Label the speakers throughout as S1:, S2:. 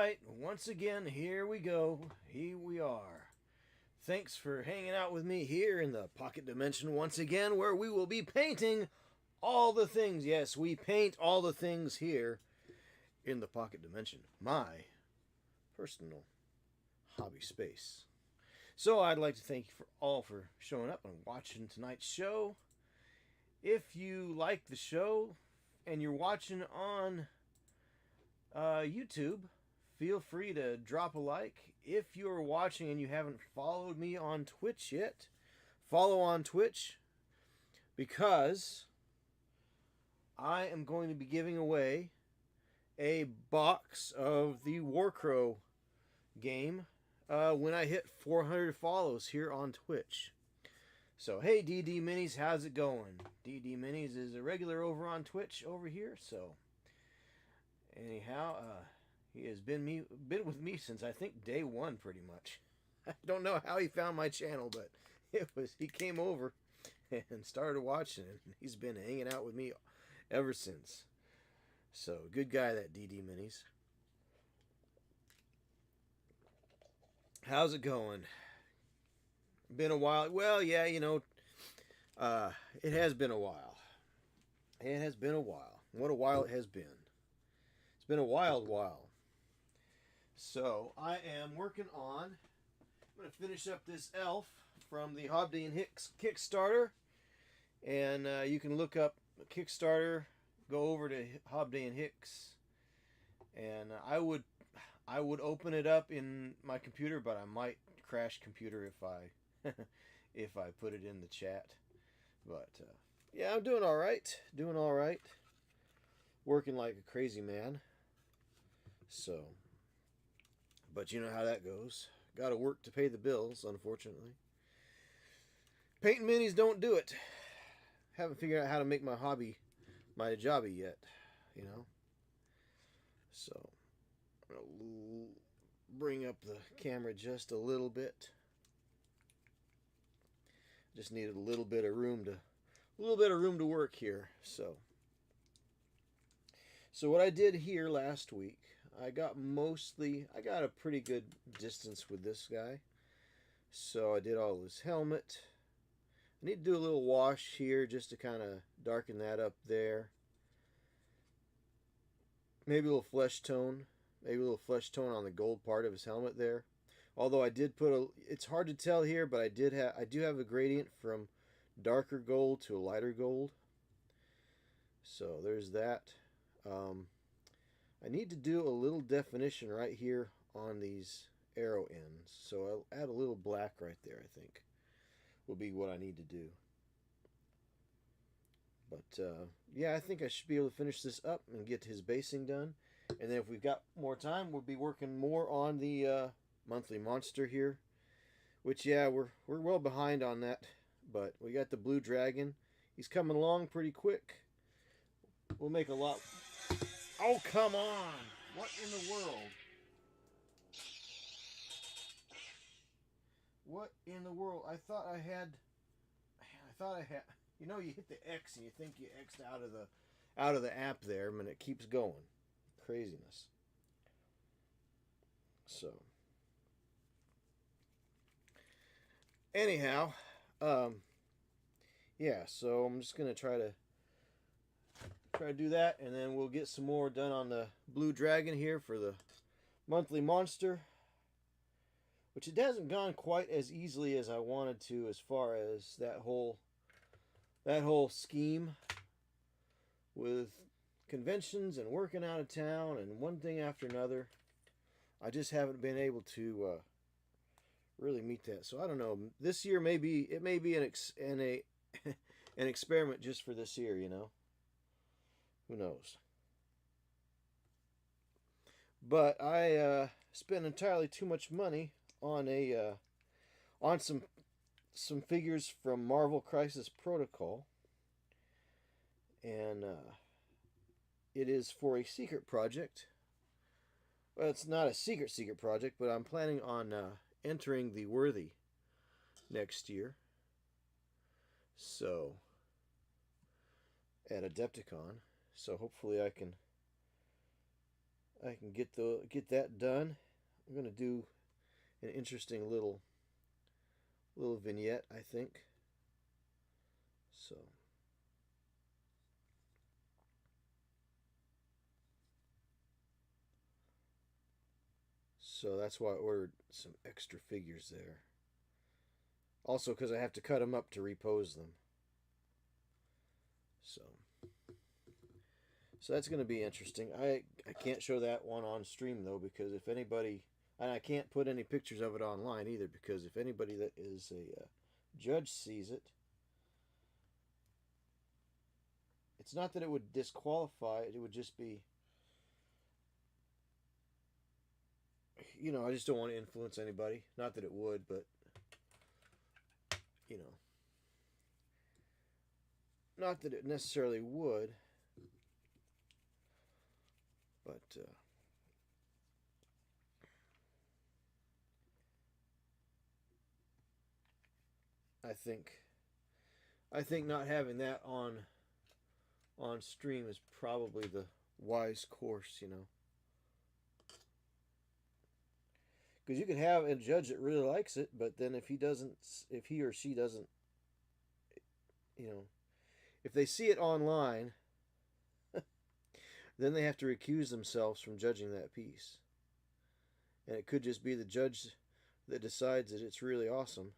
S1: right, once again, here we go. Here we are. Thanks for hanging out with me here in the Pocket Dimension once again, where we will be painting all the things. Yes, we paint all the things here in the Pocket Dimension. My personal hobby space. So I'd like to thank you all for showing up and watching tonight's show. If you like the show and you're watching on YouTube, feel free to drop a like. If you're watching and you haven't followed me on Twitch yet, follow on Twitch, because I am going to be giving away a box of the Warcrow game when I hit 400 follows here on Twitch. So, hey, DD Minis, how's it going? DD Minis is a regular over on Twitch over here, so anyhow, he has been with me since I think day one, pretty much. I don't know how he found my channel, but he came over and started watching it, and he's been hanging out with me ever since. So, good guy, that DD Minis. How's it going? Been a while. Well, yeah, you know, it has been a while. It has been a while. What a while it has been. It's been a wild while. So, I am working on, I'm going to finish up this elf from the Hobday and Hicks Kickstarter. And you can look up Kickstarter, go over to Hobday and Hicks. And I would open it up in my computer, but I might crash computer if I if I put it in the chat. But yeah, I'm doing all right. Doing all right. Working like a crazy man. So, but you know how that goes. Got to work to pay the bills, unfortunately. Painting minis don't do it. Haven't figured out how to make my hobby my jobby yet, you know. So, I'm going to bring up the camera just a little bit. Just needed a little bit of room to work here. So what I did here last week, I got a pretty good distance with this guy. So I did all his helmet. I need to do a little wash here just to kind of darken that up there. Maybe a little flesh tone. Maybe a little flesh tone on the gold part of his helmet there. Although I did put it's hard to tell here, but I do have a gradient from darker gold to a lighter gold. So there's that. I need to do a little definition right here on these arrow ends. So I'll add a little black right there, I think, will be what I need to do. But yeah, I think I should be able to finish this up and get his basing done. And then if we've got more time, we'll be working more on the monthly monster here, which, yeah, we're well behind on that, but we got the blue dragon. He's coming along pretty quick. We'll make a lot. Oh, come on! What in the world? What in the world? I thought I had. You know, you hit the X and you think you X'd out of the app there, and it keeps going. Craziness. So. Anyhow, yeah, so I'm just going to try to do that, and then we'll get some more done on the blue dragon here for the monthly monster, which it hasn't gone quite as easily as I wanted to as far as that whole scheme with conventions and working out of town and one thing after another. I just haven't been able to really meet that. So I don't know. This year it may be an experiment just for this year, you know. Who knows? But I spent entirely too much money on some figures from Marvel Crisis Protocol, and it is for a secret project. Well, it's not a secret project, but I'm planning on entering the Worthy next year. So, at Adepticon. So hopefully I can I can get that done. I'm gonna do an interesting little vignette, I think. So that's why I ordered some extra figures there. Also, because I have to cut them up to repose them. So, so that's going to be interesting. I can't show that one on stream though, because if anybody, and I can't put any pictures of it online either, because if anybody that is a judge sees it, it's not that it would disqualify it. It would just be, I just don't want to influence anybody. Not that it would, but you know, not that it necessarily would, but I think not having that on stream is probably the wise course, because you can have a judge that really likes it, but then if he or she doesn't, you know, if they see it online, then they have to recuse themselves from judging that piece, and it could just be the judge that decides that it's really awesome.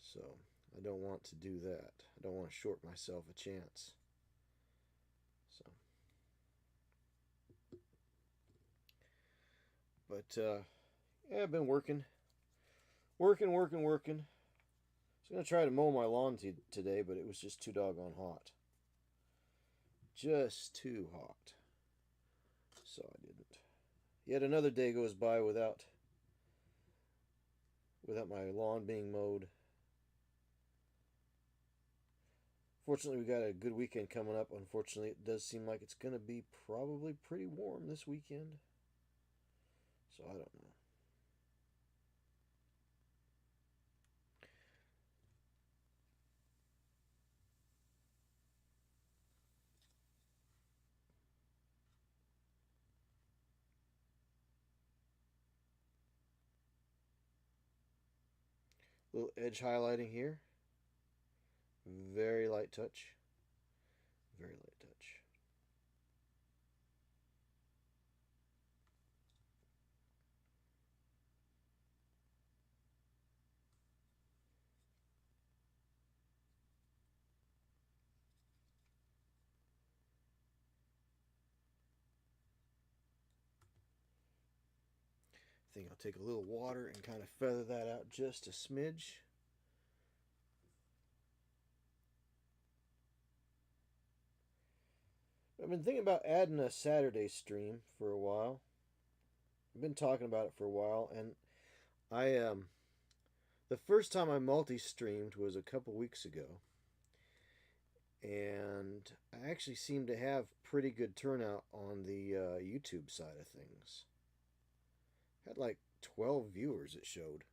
S1: So I don't want to do that. I don't want to short myself a chance. So, but yeah, I've been working. I was gonna try to mow my lawn today, but it was just too doggone hot. Just too hot. So I didn't. Yet another day goes by without my lawn being mowed. Fortunately, we got a good weekend coming up. Unfortunately, it does seem like it's going to be probably pretty warm this weekend. So I don't know. Little edge highlighting here. Very light touch. Very light touch. I think I'll take a little water and kind of feather that out just a smidge. I've been thinking about adding a Saturday stream for a while. I've been talking about it for a while, and I the first time I multi-streamed was a couple weeks ago, and I actually seemed to have pretty good turnout on the YouTube side of things. Had like 12 viewers it showed,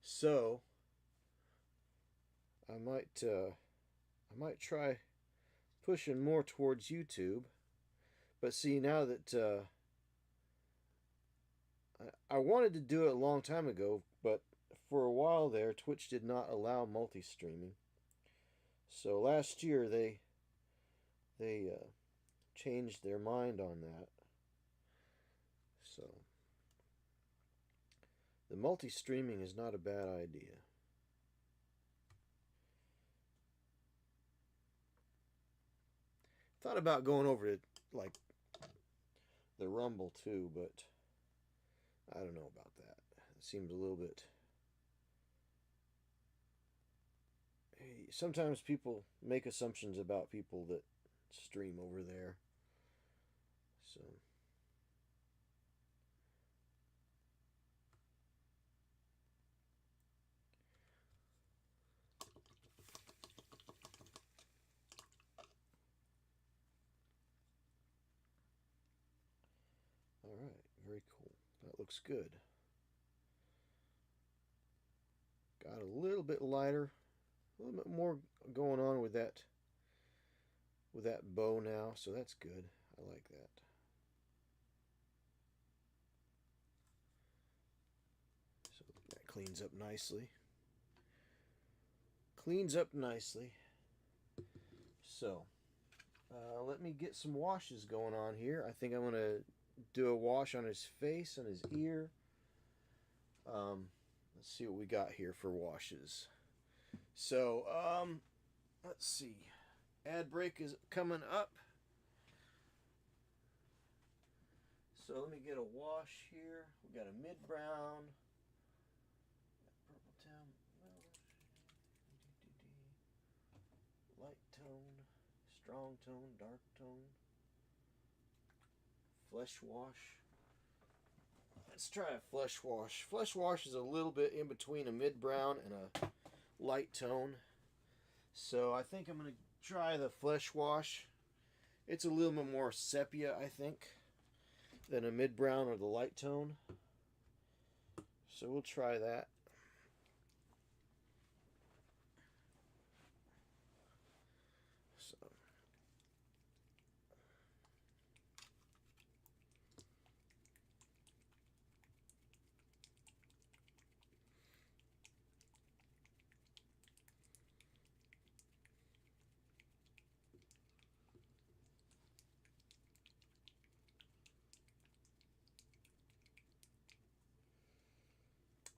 S1: so I might try pushing more towards YouTube. But see, now that I wanted to do it a long time ago, but for a while there, Twitch did not allow multi-streaming. So last year they changed their mind on that. So the multi-streaming is not a bad idea. Thought about going over to like the Rumble too, but I don't know about that. It seems a little bit. Sometimes people make assumptions about people that stream over there. So. Alright, very cool. That looks good. Got a little bit lighter A little bit more going on with that bow now, so that's good. I like that. So that cleans up nicely. Cleans up nicely. So let me get some washes going on here. I think I'm going to do a wash on his face and his ear. Let's see what we got here for washes. So, let's see. Ad break is coming up. So let me get a wash here. We got a mid-brown. Purple town. Light tone. Strong tone. Dark tone. Flesh wash. Let's try a flesh wash. Flesh wash is a little bit in between a mid-brown and a light tone. So I think I'm going to try the flesh wash. It's a little bit more sepia, I think, than a mid-brown or the light tone. So we'll try that.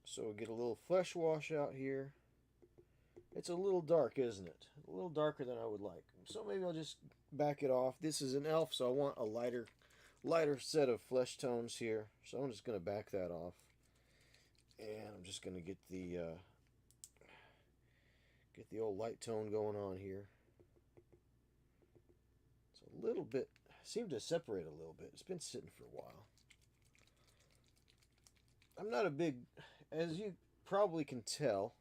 S1: So we'll get a little flesh wash out here. It's a little dark, isn't it? A little darker than I would like. So maybe I'll just back it off. This is an elf, so I want a lighter set of flesh tones here. So I'm just going to back that off. And I'm just going to get the old light tone going on here. It's a little bit, seemed to separate a little bit. It's been sitting for a while. I'm not a big, as you probably can tell,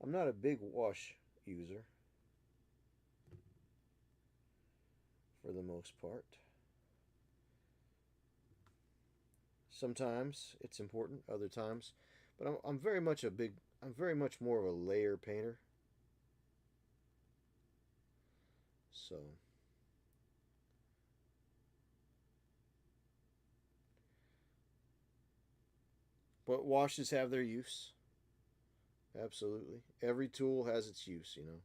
S1: I'm not a big wash user for the most part. Sometimes it's important, other times, but I'm very much more of a layer painter. So but washes have their use. Absolutely. Every tool has its use, you know.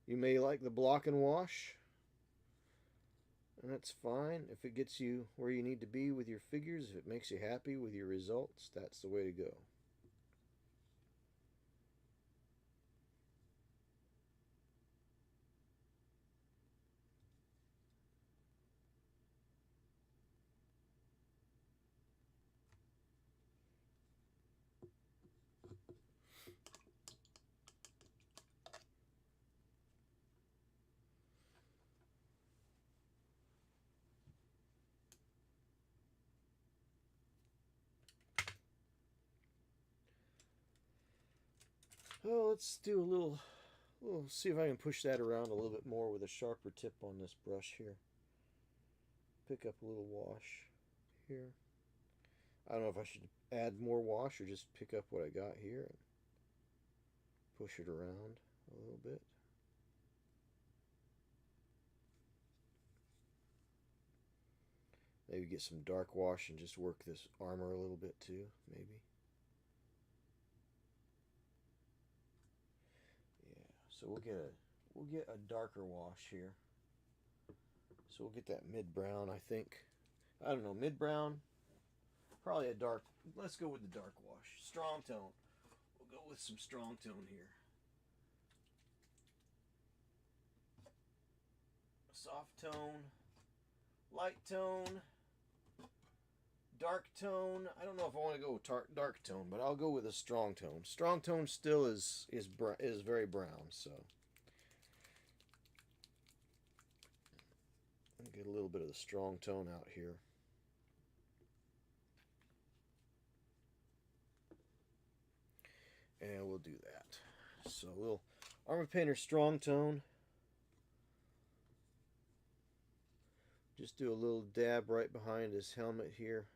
S1: You may like the block and wash, and that's fine. If it gets you where you need to be with your figures, if it makes you happy with your results, that's the way to go. Oh, let's do a little, see if I can push that around a little bit more with a sharper tip on this brush here. Pick up a little wash here. I don't know if I should add more wash or just pick up what I got here and push it around a little bit. Maybe get some dark wash and just work this armor a little bit too, maybe. Yeah, so we'll get a darker wash here. So we'll get that mid-brown, I think. I don't know, mid-brown. Probably a dark. Let's go with the dark wash. Strong tone. We'll go with some strong tone here. Soft tone. Light tone. Dark tone. I don't know if I want to go with dark tone, but I'll go with a strong tone. Strong tone still is very brown, so I'll get a little bit of the strong tone out here. And we'll do that. So a little Armor Painter strong tone. Just do a little dab right behind his helmet here.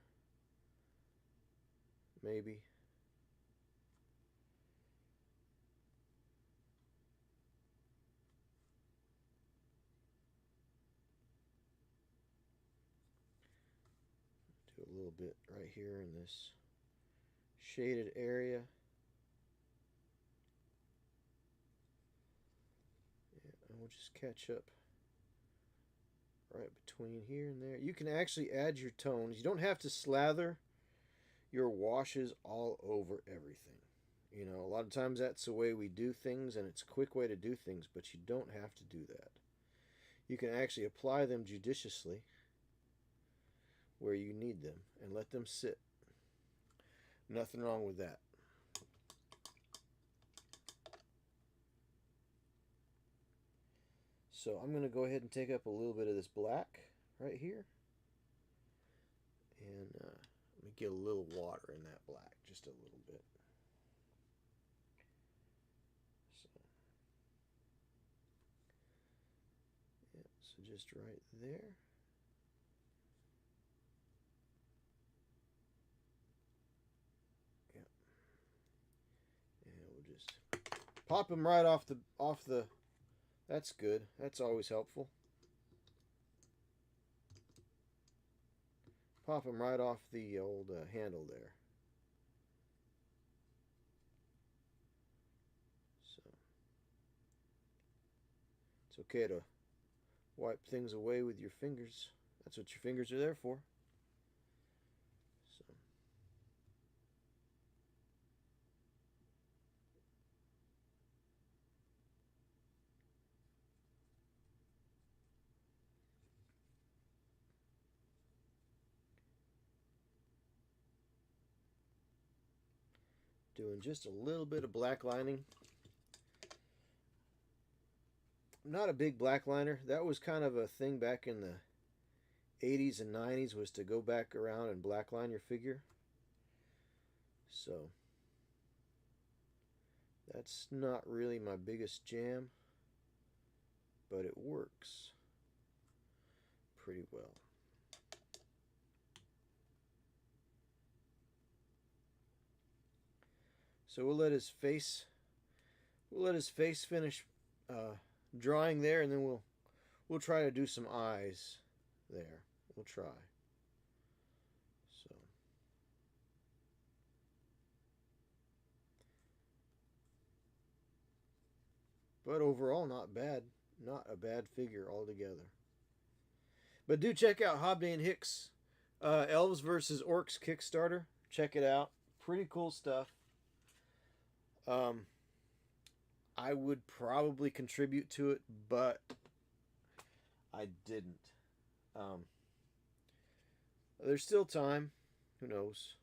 S1: maybe. Do a little bit right here in this shaded area. Yeah, and we'll just catch up right between here and there. You can actually add your tones. You don't have to slather your washes all over everything. You know, a lot of times that's the way we do things, and it's a quick way to do things, but you don't have to do that. You can actually apply them judiciously where you need them and let them sit. Nothing wrong with that. So I'm going to go ahead and take up a little bit of this black right here. And let me get a little water in that black, just a little bit. So, yeah, so just right there. Yeah. And we'll just pop them right off the. That's good. That's always helpful. Pop them right off the old handle there. So it's okay to wipe things away with your fingers. That's what your fingers are there for. So. Doing just a little bit of black lining. I'm not a big black liner. That was kind of a thing back in the 80s and 90s, was to go back around and black line your figure. So that's not really my biggest jam, but it works pretty well. So we'll let his face finish drawing there, and then we'll try to do some eyes there. We'll try. So. But overall, not bad. Not a bad figure altogether. But do check out Hobday and Hicks Elves vs. Orcs Kickstarter. Check it out. Pretty cool stuff. I would probably contribute to it, but I didn't. There's still time. Who knows?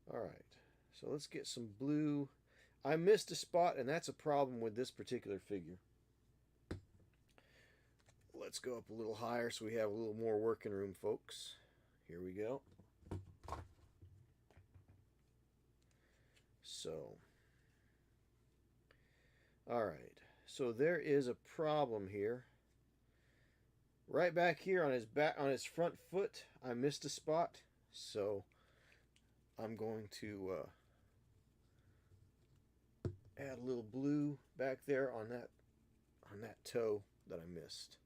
S1: Alright. So let's get some blue. I missed a spot, and that's a problem with this particular figure. Let's go up a little higher so we have a little more working room, folks. Here we go. So, alright. So there is a problem here. Right back here on his front foot, I missed a spot. So I'm going to add a little blue back there on that toe that I missed.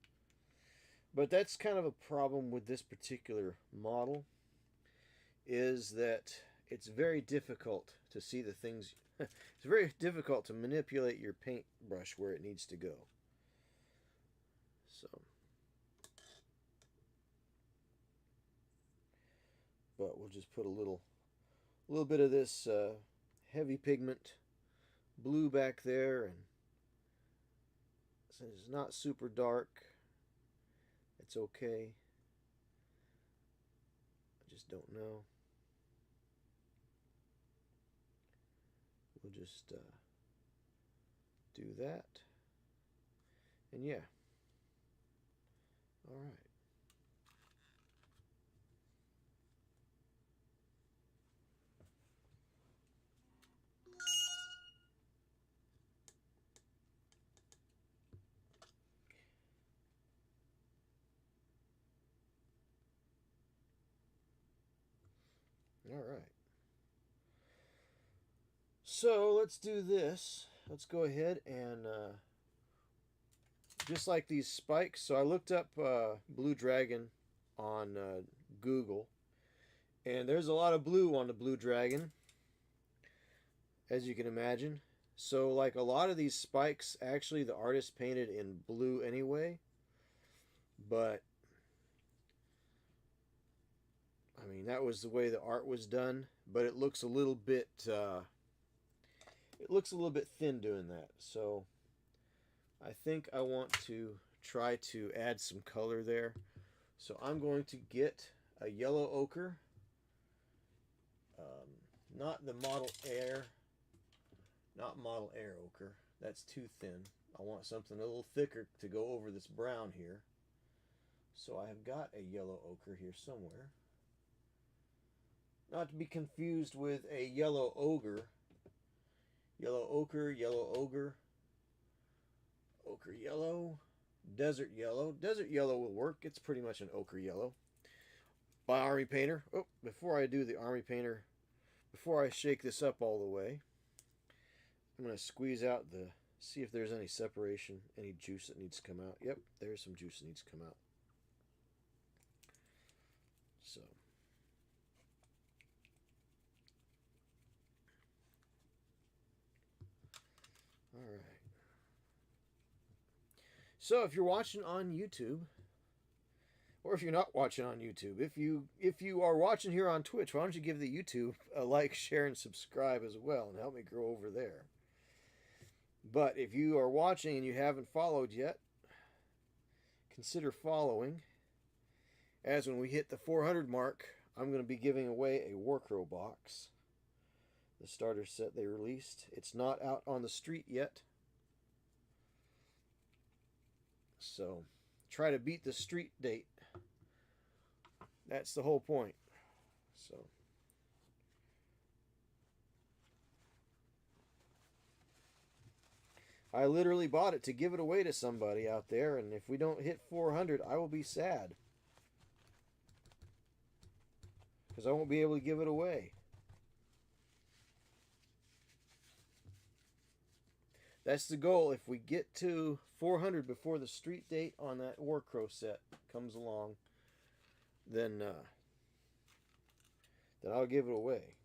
S1: But that's kind of a problem with this particular model, is that it's very difficult to see the things. It's very difficult to manipulate your paintbrush where it needs to go. So, but we'll just put a little bit of this heavy pigment blue back there, and since it's not super dark, it's okay. I just don't know. We'll just do that. And yeah. All right. All right. So let's do this. Let's go ahead and just like these spikes. So I looked up blue dragon on Google, and there's a lot of blue on the blue dragon, as you can imagine. So like a lot of these spikes, actually the artist painted in blue anyway, but I mean that was the way the art was done. But it looks a little bit thin doing that. So I think I want to try to add some color there. So I'm going to get a yellow ochre, not the Model Air, not Model Air ochre. That's too thin. I want something a little thicker to go over this brown here. So I have got a yellow ochre here somewhere. Not to be confused with a yellow ogre. Yellow ochre, yellow ogre, ochre yellow, desert yellow. Desert yellow will work. It's pretty much an ochre yellow. By Army Painter. Oh, before I do the Army Painter, before I shake this up all the way, I'm going to squeeze out see if there's any separation, any juice that needs to come out. Yep, there's some juice that needs to come out. So. All right. So if you're watching on YouTube, or if you're not watching on YouTube, if you are watching here on Twitch, why don't you give the YouTube a like, share, and subscribe as well, and help me grow over there. But if you are watching and you haven't followed yet, consider following, as when we hit the 400 mark, I'm going to be giving away a Warcrow box. The starter set they released. It's not out on the street yet. So, try to beat the street date. That's the whole point. So, I literally bought it to give it away to somebody out there, and if we don't hit 400, I will be sad. Because I won't be able to give it away. That's the goal. If we get to 400 before the street date on that Warcrow set comes along, then I'll give it away.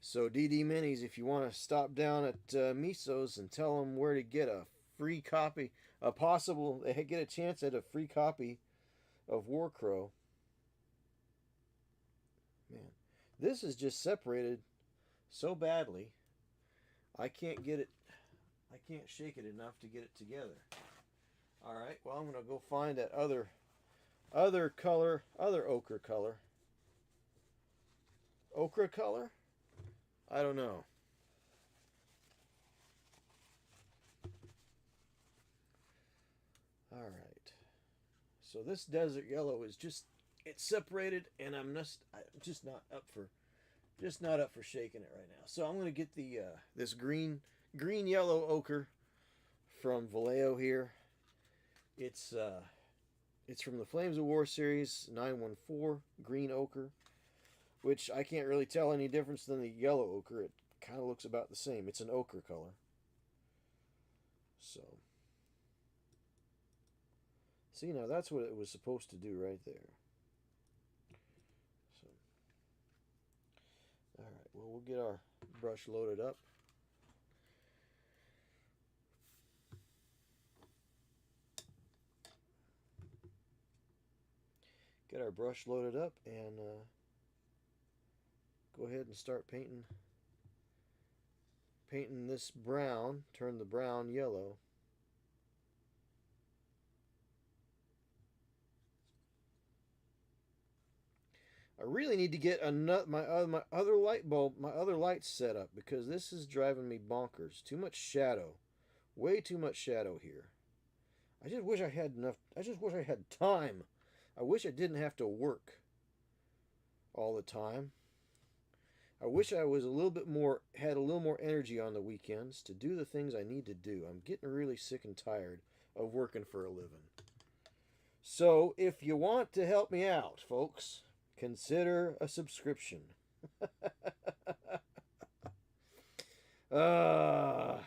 S1: So DD Minis, if you want to stop down at Miso's and tell them where to get a free copy, they get a chance at a free copy of Warcrow. Man, this is just separated so badly. I can't shake it enough to get it together. Alright, well I'm going to go find that other color, other ochre color. Ochre color? I don't know. Alright. So this desert yellow is it's separated, and I'm just not up for shaking it right now. So I'm going to get the this green yellow ochre from Vallejo here. It's from the Flames of War series 914 green ochre, which I can't really tell any difference than the yellow ochre. It kind of looks about the same. It's an ochre color. So see, now that's what it was supposed to do right there. Alright, well, we'll get our brush loaded up. Get our brush loaded up and go ahead and start painting this brown. Turn the brown yellow. I really need to get my other light bulb, my other lights set up, because this is driving me bonkers. Too much shadow. Way too much shadow here. I just wish I had enough. I just wish I had time. I wish I didn't have to work all the time. I wish I was had a little more energy on the weekends to do the things I need to do. I'm getting really sick and tired of working for a living. So, if you want to help me out, folks, consider a subscription. Uh,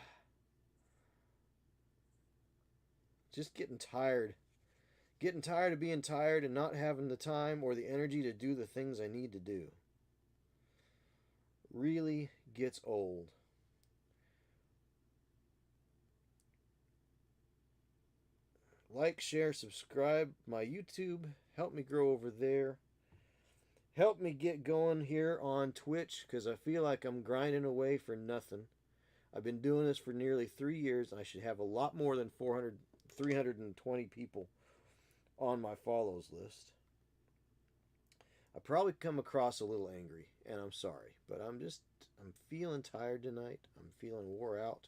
S1: just getting tired. Getting tired of being tired and not having the time or the energy to do the things I need to do. Really gets old. Like, share, subscribe. My YouTube, help me grow over there. Help me get going here on Twitch because I feel like I'm grinding away for nothing. I've been doing this for nearly 3 years. I should have a lot more than 320 people on my follows list. I probably come across a little angry, and I'm sorry, but I'm feeling tired tonight. I'm feeling wore out.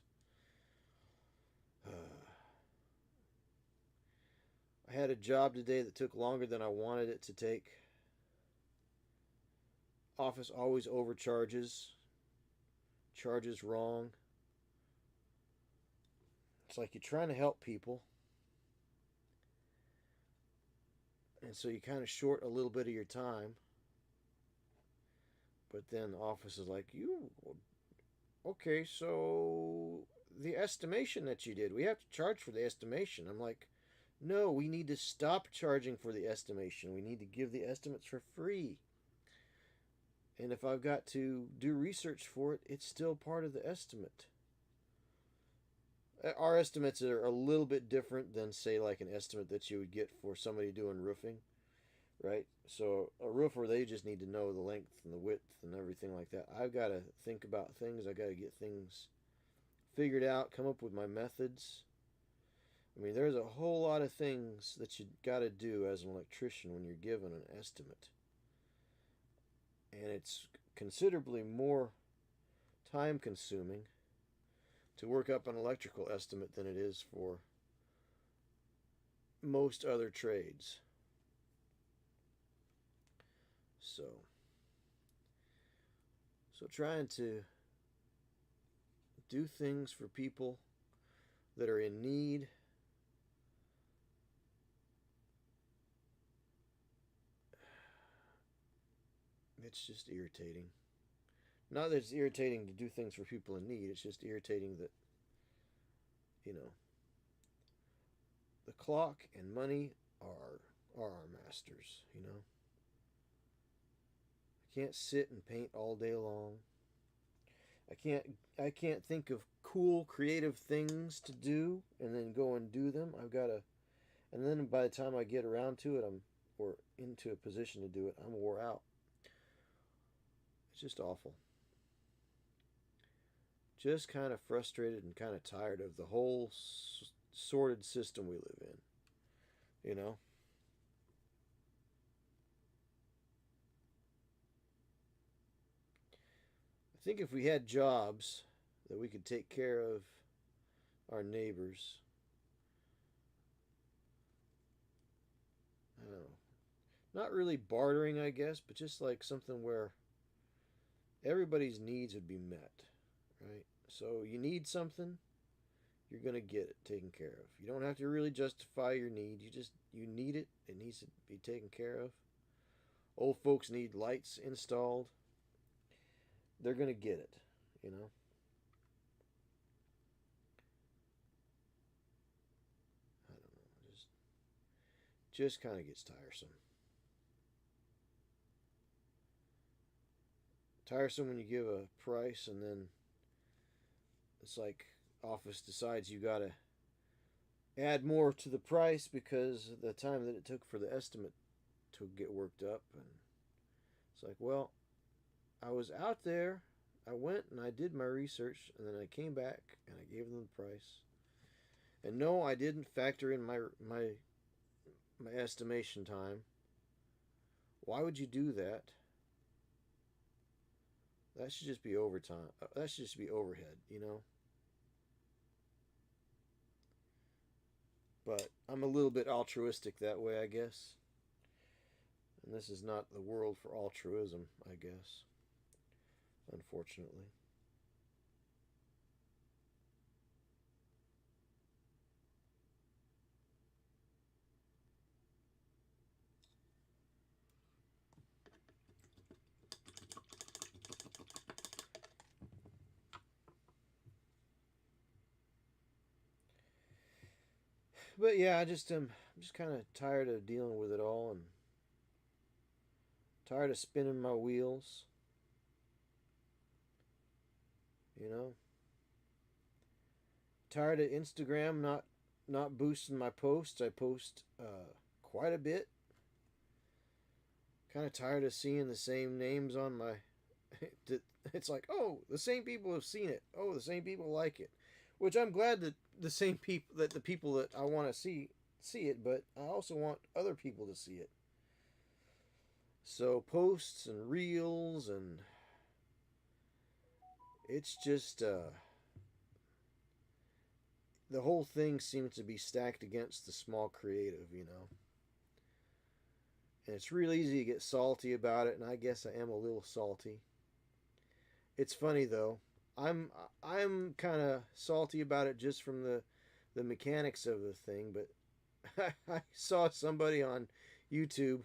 S1: I had a job today that took longer than I wanted it to take. Office always overcharges, charges wrong. It's like you're trying to help people, and so you kind of short a little bit of your time. But then the office is like, okay, so the estimation that you did, we have to charge for the estimation. I'm like, no, we need to stop charging for the estimation. We need to give the estimates for free. And if I've got to do research for it, it's still part of the estimate. Our estimates are a little bit different than, say, like an estimate that you would get for somebody doing roofing, right? So a roofer, they just need to know the length and the width and everything like that. I've got to think about things. I've got to get things figured out, come up with my methods. I mean, there's a whole lot of things that you got to do as an electrician when you're given an estimate. And it's considerably more time consuming to work up an electrical estimate than it is for most other trades. So trying to do things for people that are in need. It's just irritating. Not that it's irritating to do things for people in need, it's just irritating that, the clock and money are our masters, I can't sit and paint all day long. I can't think of cool creative things to do and then go and do them. And then by the time I get around to it, or into a position to do it, I'm wore out. It's just awful. Just kind of frustrated and kind of tired of the whole sordid system we live in, I think if we had jobs that we could take care of our neighbors, I don't know, not really bartering, I guess, but just like something where everybody's needs would be met, right? So you need something, you're going to get it taken care of. You don't have to really justify your need. You need it. It needs to be taken care of. Old folks need lights installed. They're going to get it, I don't know. Just kind of gets tiresome. Tiresome when you give a price and then it's like office decides you got to add more to the price because of the time that it took for the estimate to get worked up. And it's like, well, I was out there, I went and I did my research, and then I came back and I gave them the price. And no, I didn't factor in my estimation time. Why would you do that? That should just be overtime. That should just be overhead, But I'm a little bit altruistic that way, I guess. And this is not the world for altruism, I guess. Unfortunately. But yeah, I'm just kind of tired of dealing with it all and tired of spinning my wheels. You know, tired of Instagram not boosting my posts. I post quite a bit. Kind of tired of seeing the same names on my. It's like, oh, the same people have seen it. Oh, the same people like it, which I'm glad that the people that I want to see it, but I also want other people to see it. So posts and reels and it's just the whole thing seems to be stacked against the small creative, you know. And it's real easy to get salty about it, and I guess I am a little salty. It's funny though. I'm I'm kind of salty about it just from the mechanics of the thing, but I saw somebody on YouTube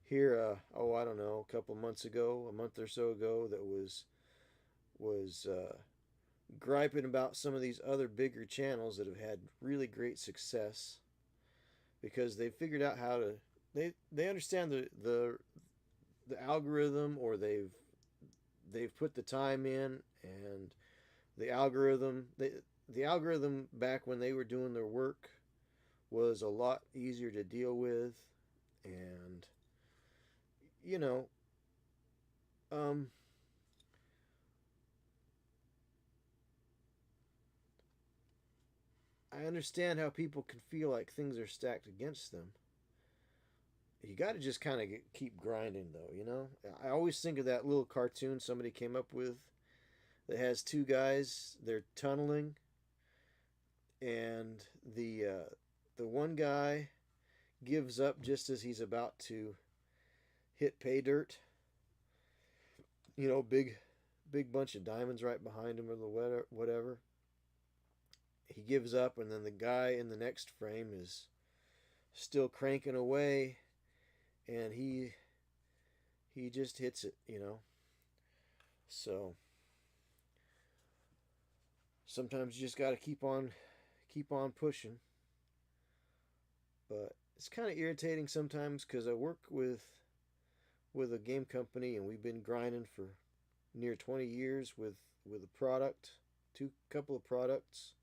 S1: here oh, I don't know, a couple months ago, a month or so ago that was griping about some of these other bigger channels that have had really great success because they figured out how to they understand the algorithm, or they've put the time in, and the algorithm back when they were doing their work was a lot easier to deal with, and you know, um I understand how people can feel like things are stacked against them. You got to just kind of keep grinding, though, you know? I always think of that little cartoon somebody came up with that has two guys, they're tunneling, and the one guy gives up just as he's about to hit pay dirt. You know, big bunch of diamonds right behind him or the whatever. He gives up, and then the guy in the next frame is still cranking away, and he just hits it, you know. So sometimes you just got to keep on pushing. But it's kind of irritating sometimes because I work with a game company, and we've been grinding for near 20 years with a product, two couple of products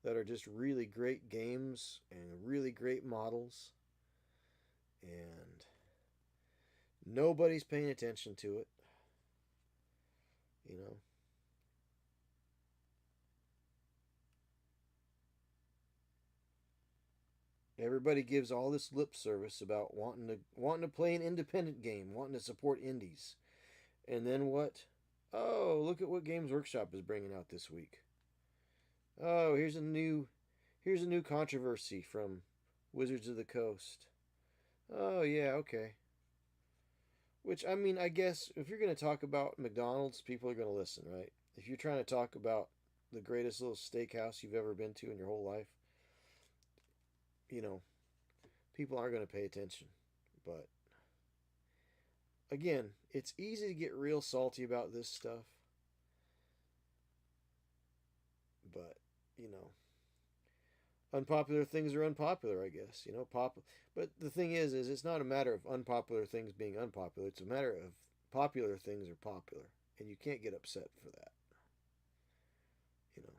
S1: that are just really great games and really great models, and nobody's paying attention to it, you know. Everybody gives all this lip service about wanting to play an independent game, wanting to support indies. And then what? Oh, look at what Games Workshop is bringing out this week. Oh, here's a new controversy from Wizards of the Coast. Oh, yeah, okay. Which, I mean, I guess if you're going to talk about McDonald's, people are going to listen, right? If you're trying to talk about the greatest little steakhouse you've ever been to in your whole life, you know, people aren't going to pay attention. But again, it's easy to get real salty about this stuff. But, you know, unpopular things are unpopular, I guess. You know, but the thing is it's not a matter of unpopular things being unpopular. It's a matter of popular things are popular, and you can't get upset for that. You know,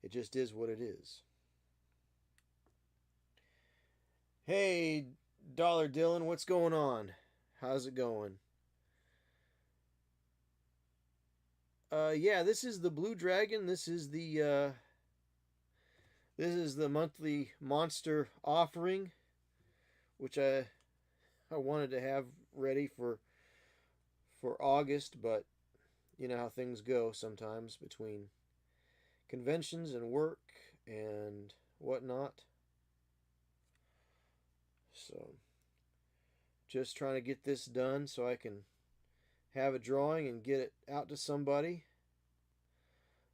S1: it just is what it is. Hey, Dollar Dylan, what's going on? How's it going? Yeah, this is the Blue Dragon. This is the monthly monster offering, which I wanted to have ready for August, but you know how things go sometimes between conventions and work and whatnot. So just trying to get this done so I can have a drawing and get it out to somebody.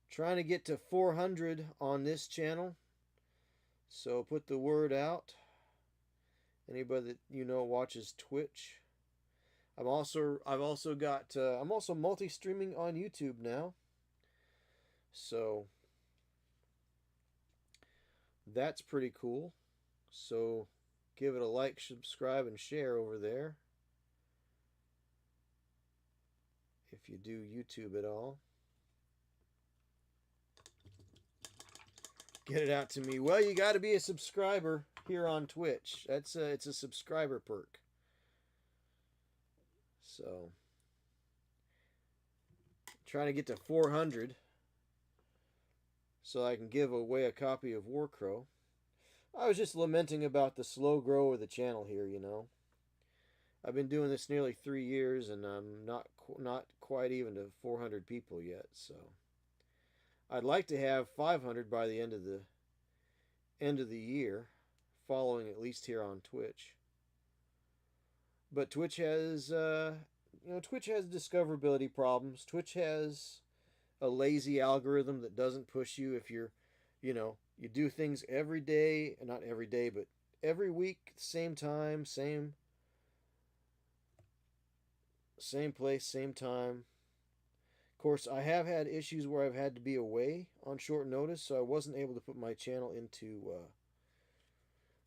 S1: Trying to get to 400 on this channel. So put the word out. Anybody that you know watches Twitch. I'm also multi-streaming on YouTube now. So that's pretty cool. So give it a like, subscribe, and share over there if you do YouTube at all. Get it out to me. Well, you got to be a subscriber here on Twitch. It's a subscriber perk. So trying to get to 400 so I can give away a copy of Warcrow. I was just lamenting about the slow grow of the channel here, you know. I've been doing this nearly 3 years, and I'm not quite even to 400 people yet. So I'd like to have 500 by the end of the year, following at least here on Twitch. But Twitch has Twitch has discoverability problems. Twitch has a lazy algorithm that doesn't push you if you're, you do things every day, not every day, but every week, same time, same place, same time. Of course, I have had issues where I've had to be away on short notice, so I wasn't able to put my channel into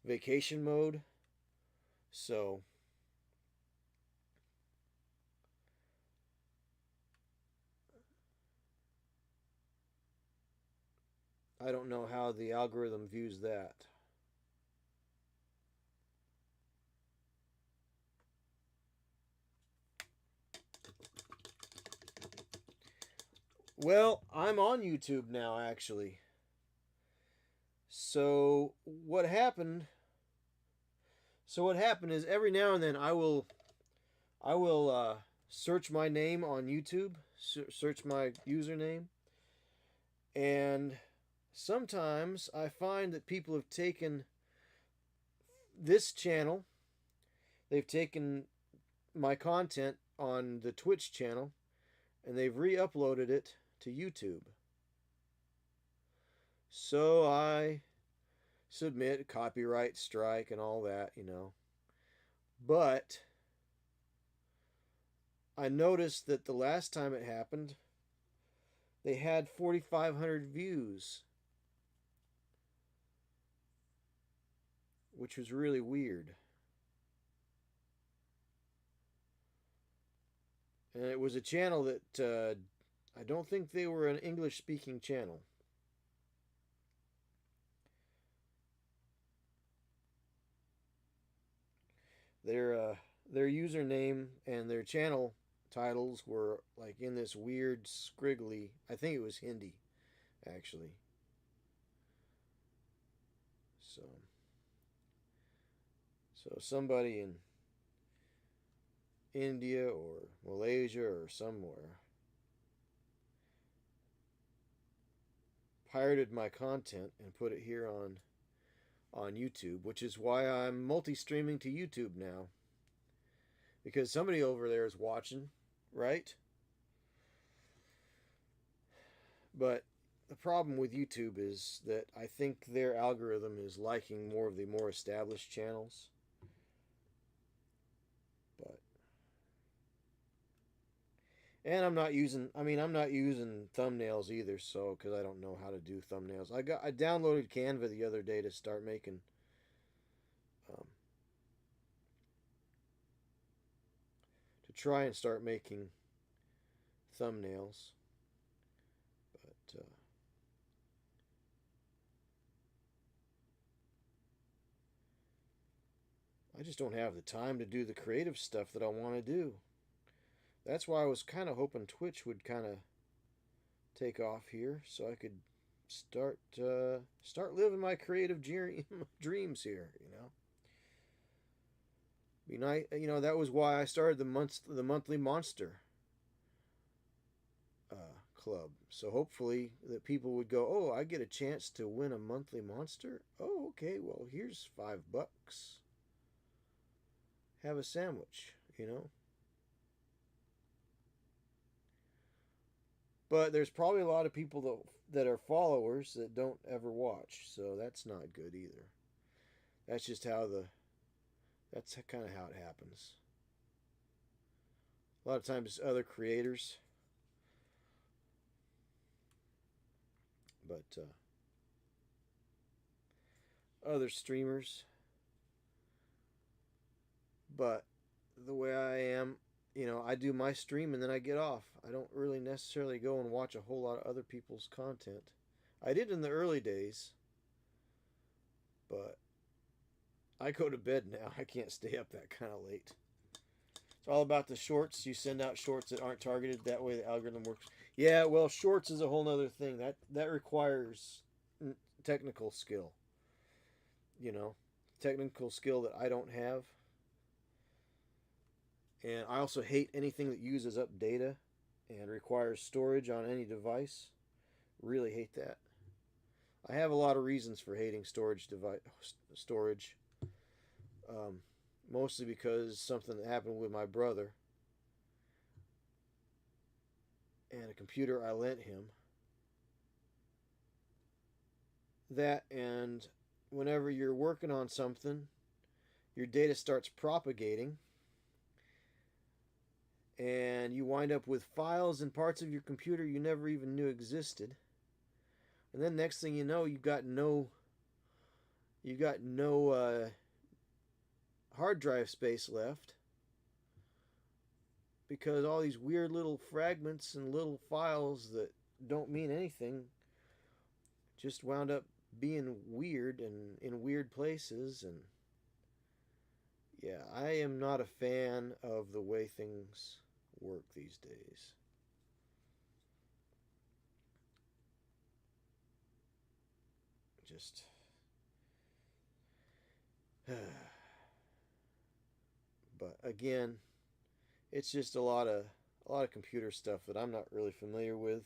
S1: vacation mode. So I don't know how the algorithm views that. Well, I'm on YouTube now, actually. So what happened is every now and then I will search my name on YouTube, search my username, and sometimes I find that people have taken this channel, they've taken my content on the Twitch channel, and they've re-uploaded it to YouTube. So I submit copyright strike and all that, But I noticed that the last time it happened, they had 4,500 views, which was really weird. And it was a channel that I don't think they were an English-speaking channel. Their username and their channel titles were like in this weird scriggly, I think it was Hindi, actually. So somebody in India or Malaysia or somewhere pirated my content and put it here on YouTube, which is why I'm multi-streaming to YouTube now. Because somebody over there is watching, right? But the problem with YouTube is that I think their algorithm is liking more of the more established channels. And I'm not using thumbnails either, so because I don't know how to do thumbnails. I downloaded Canva the other day to start making to try and start making thumbnails. But I just don't have the time to do the creative stuff that I want to do. That's why I was kind of hoping Twitch would kind of take off here, so I could start living my creative dreams here. Be nice. That was why I started the monthly monster club. So hopefully that people would go, oh, I get a chance to win a monthly monster. Oh, okay. Well, here's $5. Have a sandwich. But there's probably a lot of people that are followers that don't ever watch, so that's not good either. That's just that's kind of how it happens. A lot of times other creators, but other streamers, but the way I am, I do my stream and then I get off. I don't really necessarily go and watch a whole lot of other people's content. I did in the early days, but I go to bed now. I can't stay up that kind of late. It's all about the shorts. You send out shorts that aren't targeted. That way the algorithm works. Yeah, well, shorts is a whole nother thing. That requires technical skill. Technical skill that I don't have. And I also hate anything that uses up data and requires storage on any device. Really hate that. I have a lot of reasons for hating storage. Mostly because something that happened with my brother and a computer I lent him. That, and whenever you're working on something, your data starts propagating and you wind up with files and parts of your computer you never even knew existed. And then next thing you know, you've got no hard drive space left because all these weird little fragments and little files that don't mean anything just wound up being weird and in weird places. And yeah, I am not a fan of the way things work these days. Just but again, it's just a lot of computer stuff that I'm not really familiar with,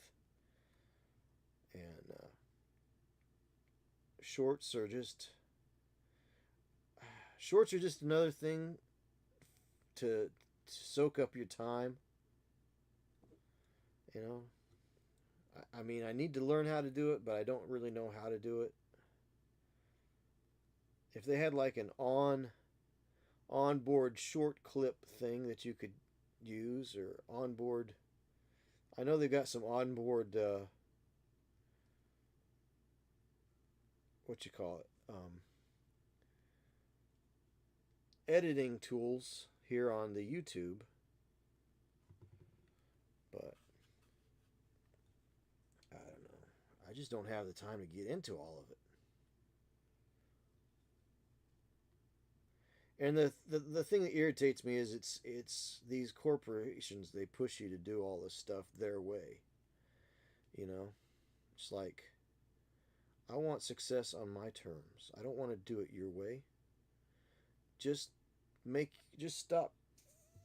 S1: and shorts are just another thing to soak up your time. I mean, I need to learn how to do it, but I don't really know how to do it. If they had like an onboard short clip thing that you could use, or onboard, I know they've got some onboard what you call it, editing tools here on the YouTube, but I don't know. I just don't have the time to get into all of it. And the thing that irritates me is it's these corporations, they push you to do all this stuff their way. It's like, I want success on my terms. I don't want to do it your way. Just stop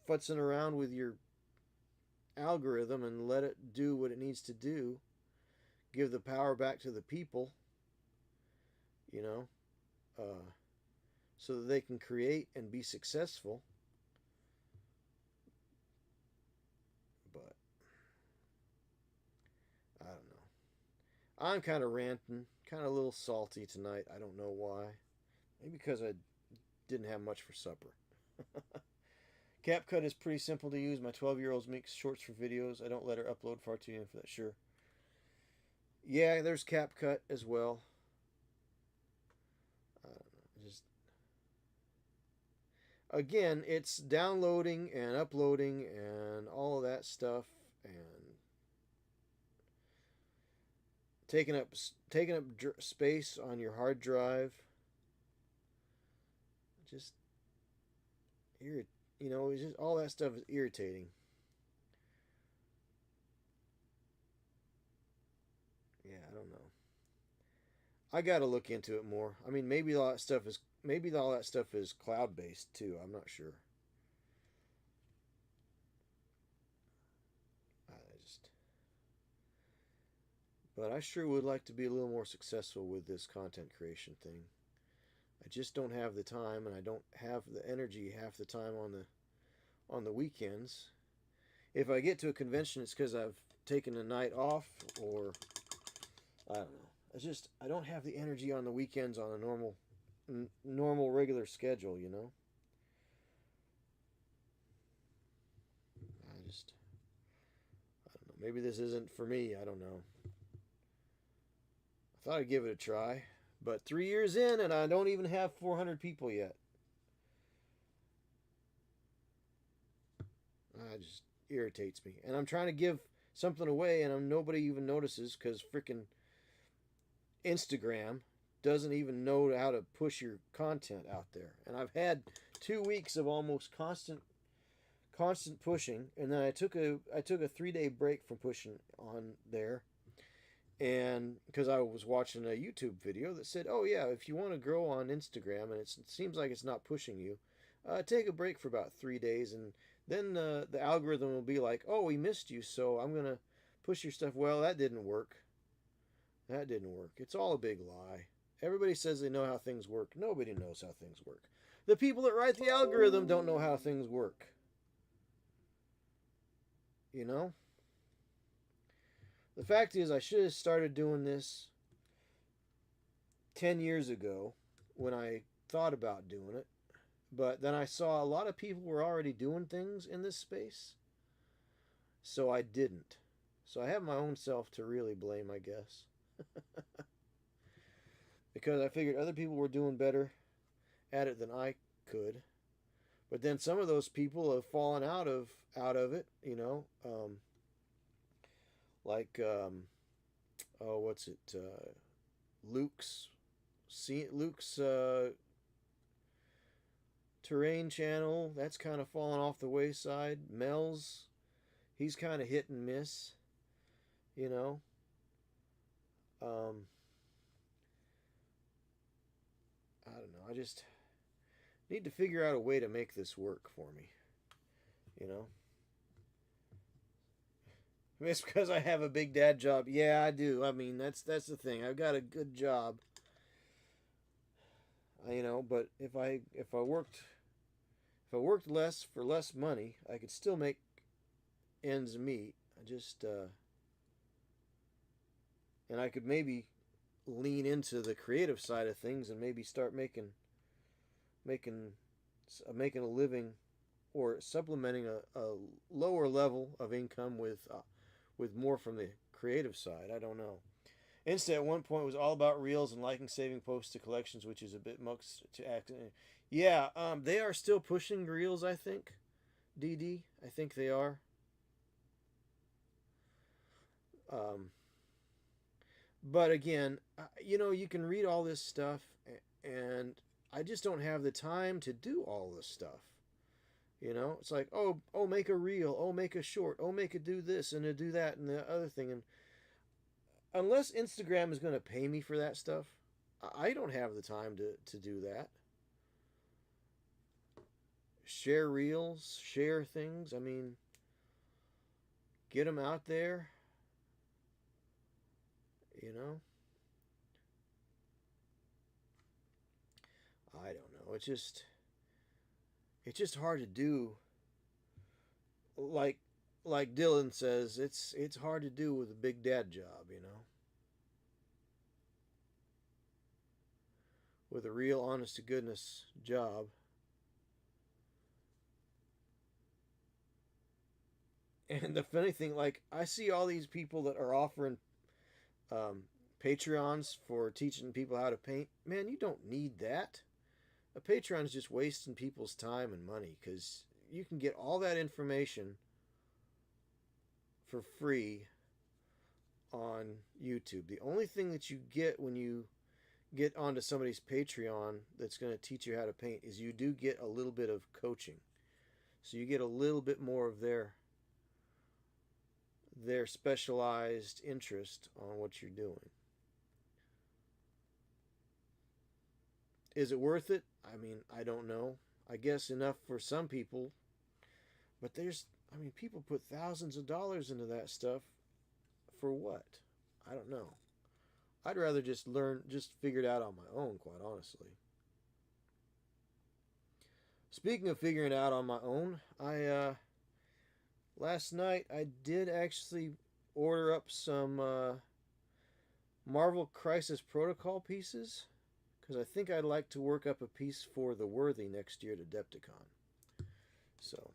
S1: futzing around with your algorithm and let it do what it needs to do. Give the power back to the people. So that they can create and be successful. But I don't know. I'm kind of ranting, kind of a little salty tonight. I don't know why. Maybe because I didn't have much for supper. CapCut is pretty simple to use. My 12-year-old makes shorts for videos. I don't let her upload far too young for that. Sure. Yeah, there's CapCut as well. I don't know. Again, it's downloading and uploading and all of that stuff, and taking up space on your hard drive. Just it's just all that stuff is irritating. Yeah, I don't know. I got to look into it more. I mean, maybe all that stuff is cloud based too. I'm not sure. But I sure would like to be a little more successful with this content creation thing. I just don't have the time, and I don't have the energy half the time on the weekends. If I get to a convention, it's because I've taken a night off, or I don't know. I don't have the energy on the weekends on a normal regular schedule. I don't know. Maybe this isn't for me. I don't know. I thought I'd give it a try, But 3 years in, and I don't even have 400 people yet. It just irritates me. And I'm trying to give something away, and nobody even notices because freaking Instagram doesn't even know how to push your content out there. And I've had 2 weeks of almost constant pushing, and then I took a 3-day break from pushing on there, and because I was watching a YouTube video that said, oh yeah, if you want to grow on Instagram and it seems like it's not pushing you, take a break for about 3 days, and then the algorithm will be like, oh, we missed you, so I'm gonna push your stuff. Well, that didn't work. It's all a big lie. Everybody says they know how things work. Nobody knows how things work. The people that write the algorithm don't know how things work. You know? The fact is, I should have started doing this 10 years ago when I thought about doing it. But then I saw a lot of people were already doing things in this space. So I didn't. So I have my own self to really blame, I guess. Because I figured other people were doing better at it than I could. But then some of those people have fallen out of it, you know. Luke's terrain channel, that's kind of fallen off the wayside. Mel's, he's kind of hit and miss, you know. I don't know. I just need to figure out a way to make this work for me, you know. It's because I have a big dad job. Yeah, I do. I mean, that's the thing. I've got a good job, you know. But if I worked less for less money, I could still make ends meet. I just and I could maybe lean into the creative side of things and maybe start making a living, or supplementing a lower level of income with more from the creative side. I don't know. Insta at one point was all about reels and liking saving posts to collections, which is a bit much to act. Yeah, they are still pushing reels, I think. DD, I think they are. But again, you know, you can read all this stuff, and I just don't have the time to do all this stuff. You know, it's like, oh, make a reel, oh, make a short, oh, make it do this and to do that and the other thing. And unless Instagram is going to pay me for that stuff, I don't have the time to do that. Share reels, share things. I mean, get them out there. You know? I don't know. It's just hard to do. Like Dylan says, it's hard to do with a big dad job, you know. With a real honest to goodness job. And the funny thing, like, I see all these people that are offering Patreons for teaching people how to paint. Man, you don't need that. A Patreon is just wasting people's time and money, because you can get all that information for free on YouTube. The only thing that you get when you get onto somebody's Patreon that's going to teach you how to paint is you do get a little bit of coaching. So you get a little bit more of their specialized interest on what you're doing. Is it worth it? I mean, I don't know. I guess enough for some people. But people put thousands of dollars into that stuff for what? I don't know. I'd rather just figure it out on my own, quite honestly. Speaking of figuring it out on my own, last night I did actually order up some Marvel Crisis Protocol pieces, because I think I'd like to work up a piece for the Worthy next year to Depticon. So,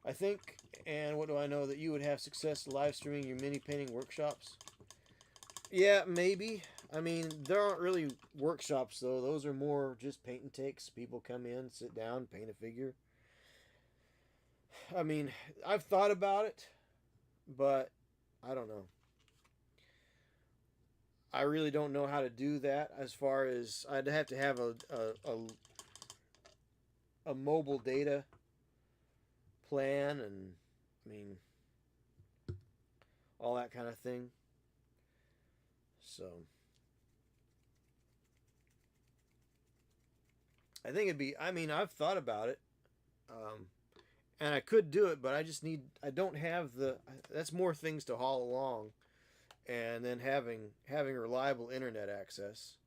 S1: I think, and what do I know, that you would have success live streaming your mini painting workshops? Yeah, maybe. I mean, there aren't really workshops though. Those are more just paint and takes. People come in, sit down, paint a figure. I mean, I've thought about it, but I don't know. I really don't know how to do that. As far as I'd have to have a mobile data plan, and I mean all that kind of thing. So I think it'd be. I mean, I've thought about it, um, and I could do it, but I just need. I don't have the. That's more things to haul along, and then having reliable internet access.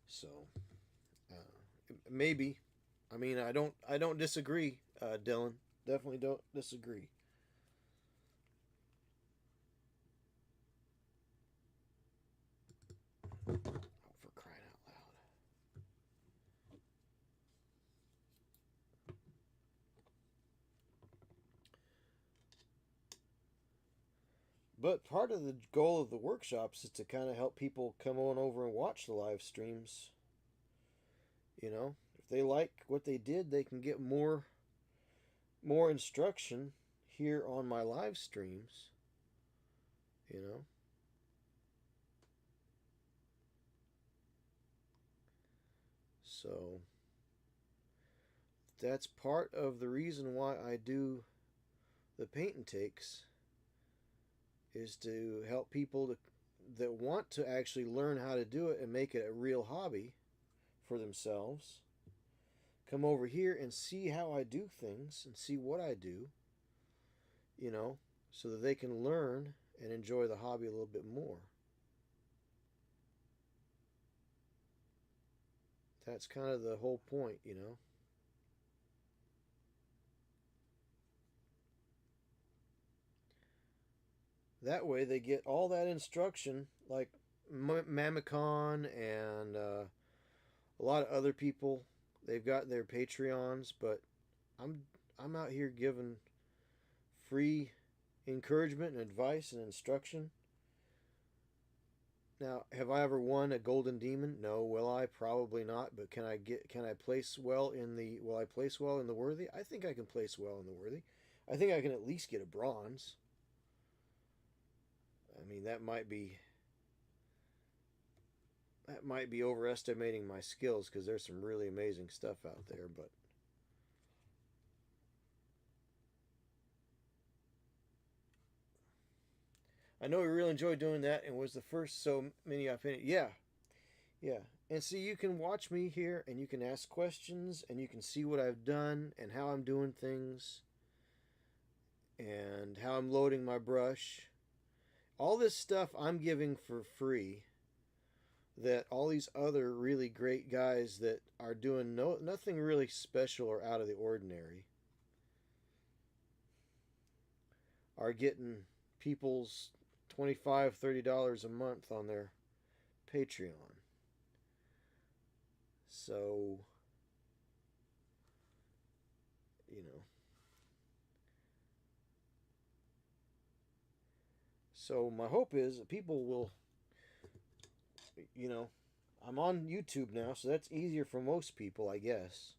S1: So maybe. I mean, I don't disagree, Dylan. Definitely don't disagree. Oh, for crying out loud! But part of the goal of the workshops is to kind of help people come on over and watch the live streams. You know, if they like what they did, they can get more instruction here on my live streams. You know, so that's part of the reason why I do the paint and takes is to help people that want to actually learn how to do it and make it a real hobby for themselves come over here and see how I do things and see what I do, you know, so that they can learn and enjoy the hobby a little bit more. That's kind of the whole point, you know. That way they get all that instruction, like Mamicon and a lot of other people. They've got their Patreons, but I'm I'm out here giving free encouragement and advice and instruction. Now, have I ever won a golden demon? No. Will I? Probably not. But can I place well in the will I place well in the worthy? I think I can place well in the worthy. I think I can at least get a bronze. I mean, that might be overestimating my skills because there's some really amazing stuff out there, but I know we really enjoyed doing that and was the first so many I've been. Yeah, yeah. And see, you can watch me here and you can ask questions and you can see what I've done and how I'm doing things and how I'm loading my brush. All this stuff I'm giving for free that all these other really great guys that are doing nothing really special or out of the ordinary are getting people's $25-$30 a month on their Patreon. So, you know. So my hope is that people will, you know, I'm on YouTube now, so that's easier for most people, I guess.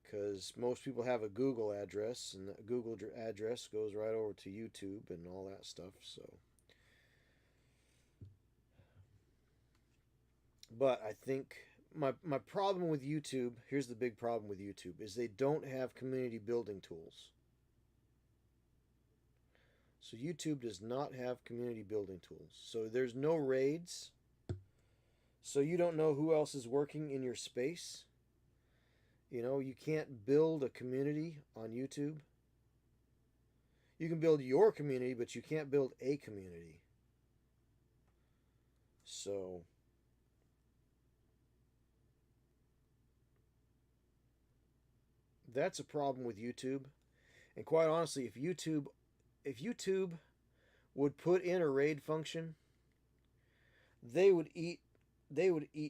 S1: Because most people have a Google address, and the Google address goes right over to YouTube and all that stuff. So, but I think my problem with YouTube, here's the big problem with YouTube, is they don't have community building tools. So YouTube does not have community building tools. So there's no raids. So you don't know who else is working in your space. You know, you can't build a community on YouTube. You can build your community, but you can't build a community. So that's a problem with YouTube. And quite honestly, if YouTube would put in a raid function, they would eat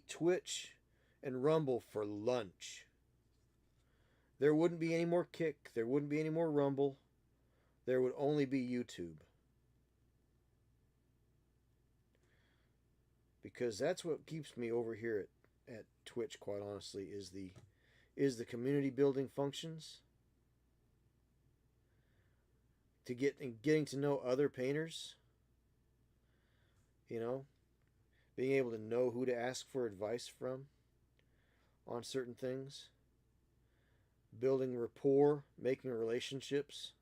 S1: Twitch and Rumble for lunch. There wouldn't be any more Kick. There wouldn't be any more Rumble. There would only be YouTube. Because that's what keeps me over here at Twitch, quite honestly, is the community building functions. Getting to know other painters. You know, being able to know who to ask for advice from on certain things. Building rapport, making relationships.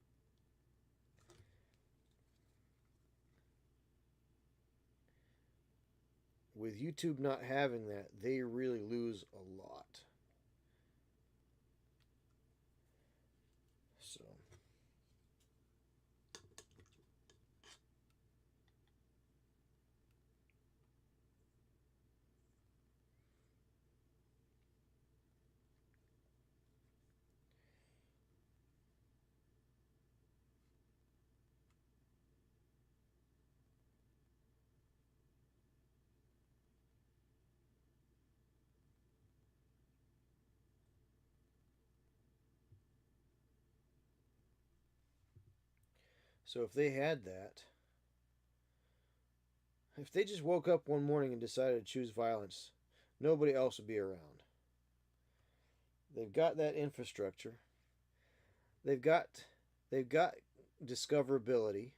S1: With YouTube not having that, they really lose a lot. So. So if they had that, if they just woke up one morning and decided to choose violence, nobody else would be around. They've got that infrastructure. They've got discoverability.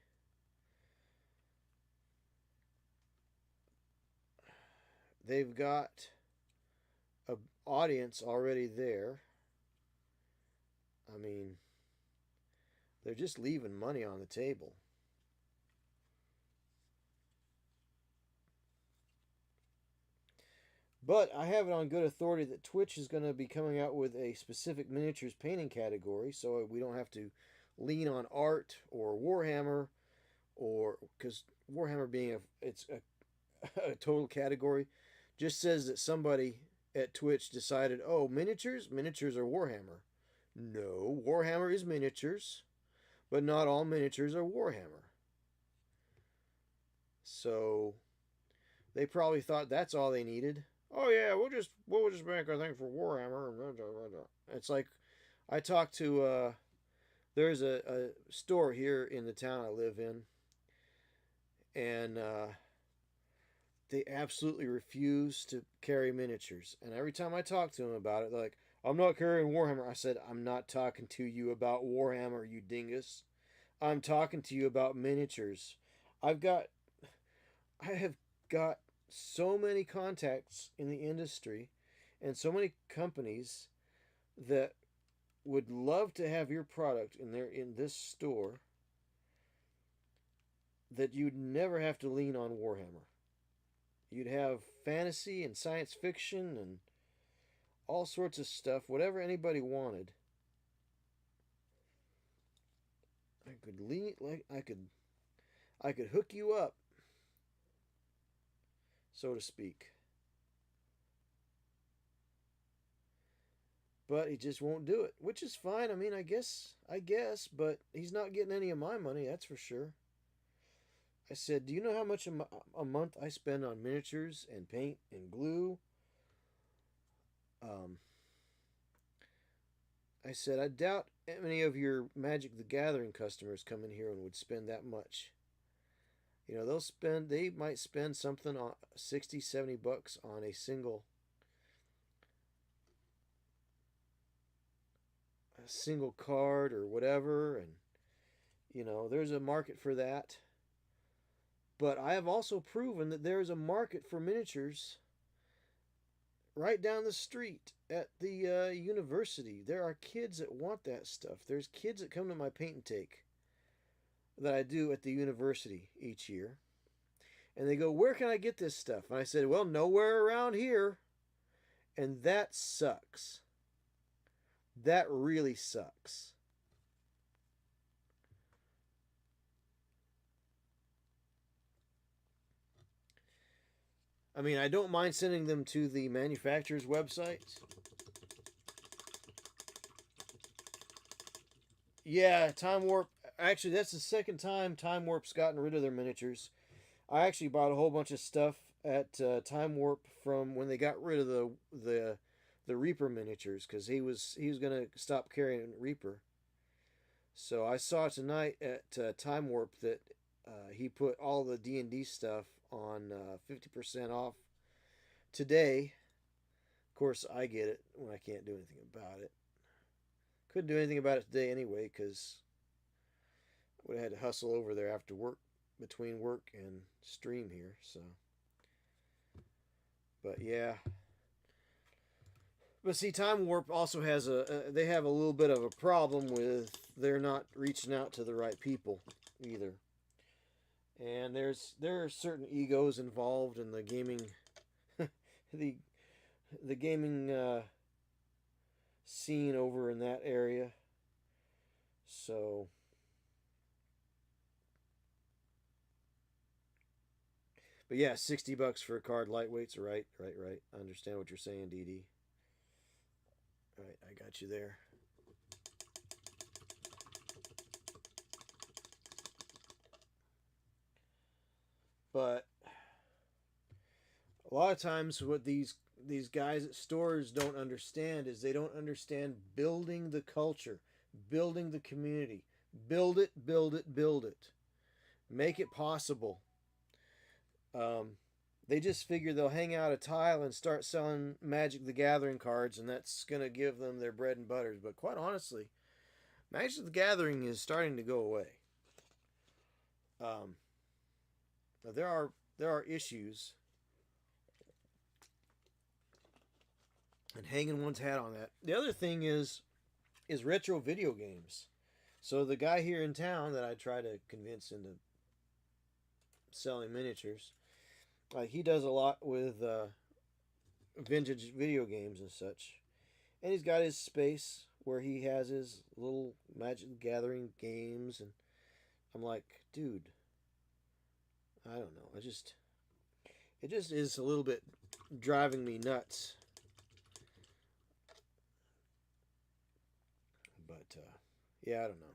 S1: They've got an audience already there. I mean, they're just leaving money on the table. But I have it on good authority that Twitch is going to be coming out with a specific miniatures painting category, so we don't have to lean on art or Warhammer, or because Warhammer being a total category, just says that somebody at Twitch decided, oh, miniatures are Warhammer. No, Warhammer is miniatures, but not all miniatures are Warhammer. So they probably thought that's all they needed. Oh yeah, we'll just make our thing for Warhammer. It's like I talked to there's a store here in the town I live in, and they absolutely refuse to carry miniatures. And every time I talk to them about it, they're like, I'm not carrying Warhammer. I said, I'm not talking to you about Warhammer, you dingus. I'm talking to you about miniatures. I have got so many contacts in the industry and so many companies that would love to have your product in this store that you'd never have to lean on Warhammer. You'd have fantasy and science fiction and all sorts of stuff, whatever anybody wanted. I could hook you up, so to speak. But he just won't do it, which is fine. I mean, I guess, but he's not getting any of my money, that's for sure. I said, do you know how much a month I spend on miniatures and paint and glue? I said, I doubt any of your Magic the Gathering customers come in here and would spend that much. You know, they might spend something on 60, 70 bucks on a single card or whatever, and you know, there's a market for that. But I have also proven that there is a market for miniatures right down the street at the university. There are kids that want that stuff. There's kids that come to my paint and take that I do at the university each year. And they go, where can I get this stuff? And I said, well, nowhere around here. And that sucks. That really sucks. I mean, I don't mind sending them to the manufacturer's website. Yeah, Time Warp. Actually, that's the second time Time Warp's gotten rid of their miniatures. I actually bought a whole bunch of stuff at Time Warp from when they got rid of the Reaper miniatures, because he was gonna stop carrying Reaper. So I saw tonight at Time Warp that he put all the D&D stuff on 50% off today. Of course, I get it when I can't do anything about it. Couldn't do anything about it today anyway, because I would have had to hustle over there after work, between work and stream here. So, but yeah. But see, Time Warp also has they have a little bit of a problem with they're not reaching out to the right people either. And there are certain egos involved in the gaming the the gaming scene over in that area. So, but yeah, $60 for a card, lightweights. Right, right, right. I understand what you're saying, DD. All right, I got you there. But a lot of times, what these guys at stores don't understand is they don't understand building the culture, building the community, build it, build it, build it, make it possible. Um, they just figure they'll hang out a tile and start selling Magic the Gathering cards, and that's gonna give them their bread and butters. But quite honestly, Magic the Gathering is starting to go away. Um, there are issues, and hanging one's hat on that. The other thing is retro video games. So the guy here in town that I try to convince into selling miniatures, he does a lot with vintage video games and such. And he's got his space where he has his little Magic the Gathering games, and I'm like, dude, I don't know. It just is a little bit driving me nuts. But yeah, I don't know.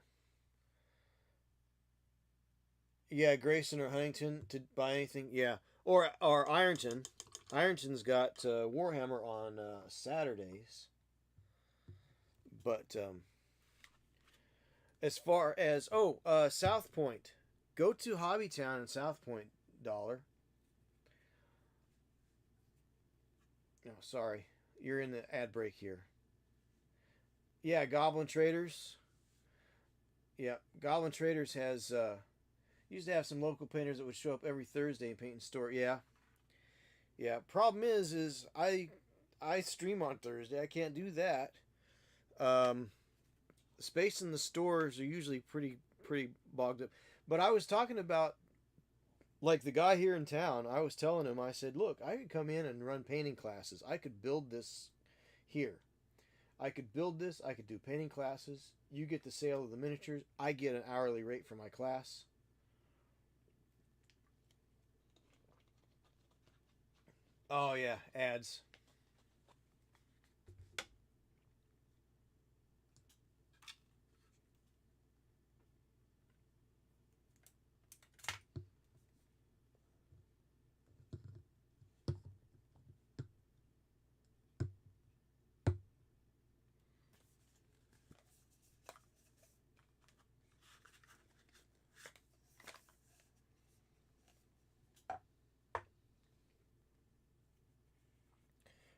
S1: Yeah, Grayson or Huntington to buy anything. Yeah, or Ironton. Ironton's got Warhammer on Saturdays. But as far as South Point, go to Hobbytown in South Point, Dollar. No, sorry, you're in the ad break here. Yeah, Goblin Traders. Yeah, Goblin Traders has used to have some local painters that would show up every Thursday and paint in store. Yeah, yeah. Problem is I stream on Thursday. I can't do that. Um, Space in the stores are usually pretty bogged up. But I was talking about like the guy here in town. I was telling him, I said, look, I could come in and run painting classes. I could build this here. I could build this. I could do painting classes. You get the sale of the miniatures. I get an hourly rate for my class. Oh yeah, ads.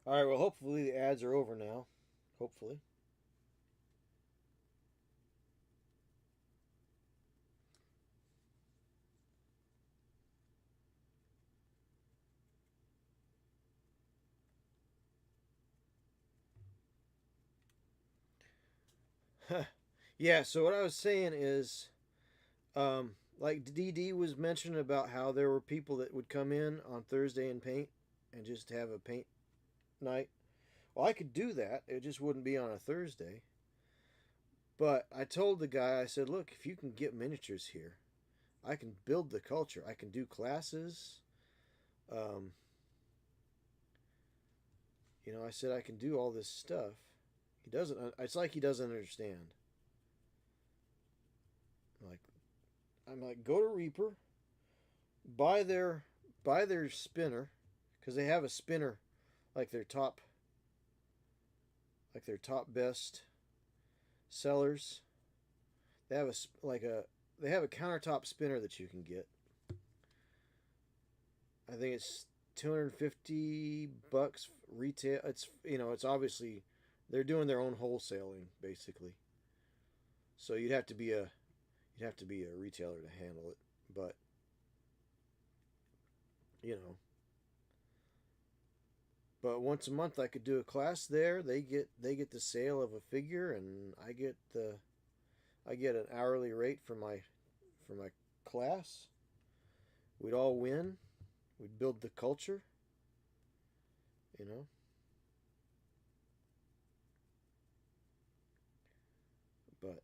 S1: All right. Well, hopefully the ads are over now. Hopefully. Yeah. So what I was saying is, like DD was mentioning about how there were people that would come in on Thursday and paint and just have a paint night. Well, I could do that. It just wouldn't be on a Thursday. But I told the guy, I said, look, if you can get miniatures here, I can build the culture. I can do classes. Um, I said I can do all this stuff. He doesn't. It's like he doesn't understand. Like I'm like, go to Reaper, buy their buy their spinner, because they have a spinner like their top best sellers. They have they have a countertop spinner that you can get. I think it's $250 retail. It's obviously they're doing their own wholesaling basically. So you'd have to be a retailer to handle it, but you know, but once a month I could do a class there. They get the sale of a figure, and I get an hourly rate for my class. We'd all win. We'd build the culture, you know. But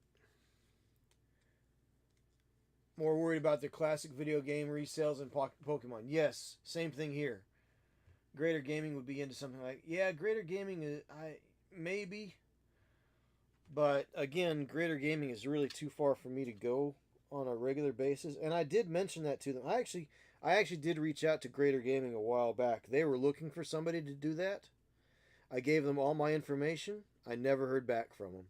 S1: more worried about the classic video game resales and Pokemon. Yes, same thing here. Greater Gaming would be into something like, yeah, Greater Gaming, I maybe, but again, Greater Gaming is really too far for me to go on a regular basis. And I did mention that to them. I actually did reach out to Greater Gaming a while back. They were looking for somebody to do that. I gave them all my information. I never heard back from them.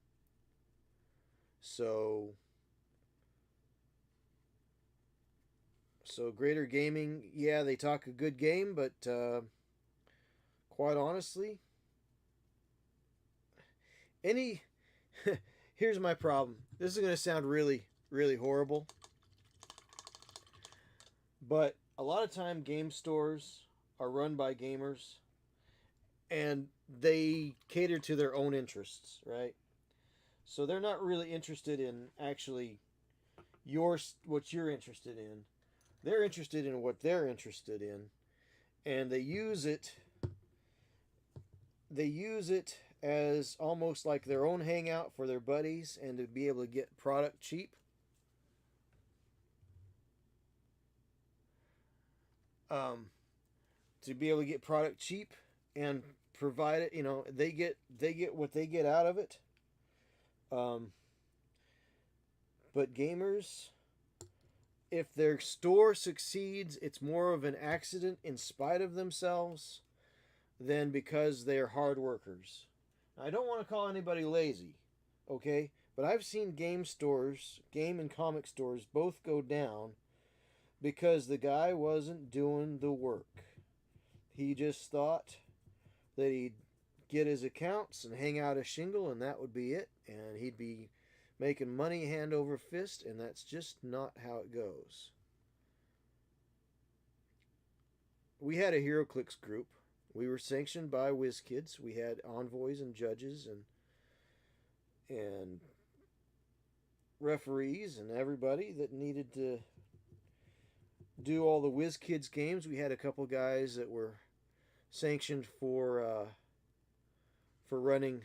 S1: So Greater Gaming, yeah, they talk a good game, but quite honestly, here's my problem. This is going to sound really, really horrible, but a lot of time game stores are run by gamers, and they cater to their own interests, right? So they're not really interested in actually what you're interested in. They're interested in what they're interested in, and they use it as almost like their own hangout for their buddies, and to be able to get product cheap. To be able to get product cheap and provide it, they get what they get out of it. But gamers, if their store succeeds, it's more of an accident in spite of themselves than because they're hard workers. I don't want to call anybody lazy, okay? But I've seen game and comic stores both go down because the guy wasn't doing the work. He just thought that he'd get his accounts and hang out a shingle, and that would be it, and he'd be making money hand over fist, and that's just not how it goes. We had a HeroClix group. We were sanctioned by WizKids. We had envoys and judges and referees and everybody that needed to do all the WizKids games. We had a couple guys that were sanctioned for running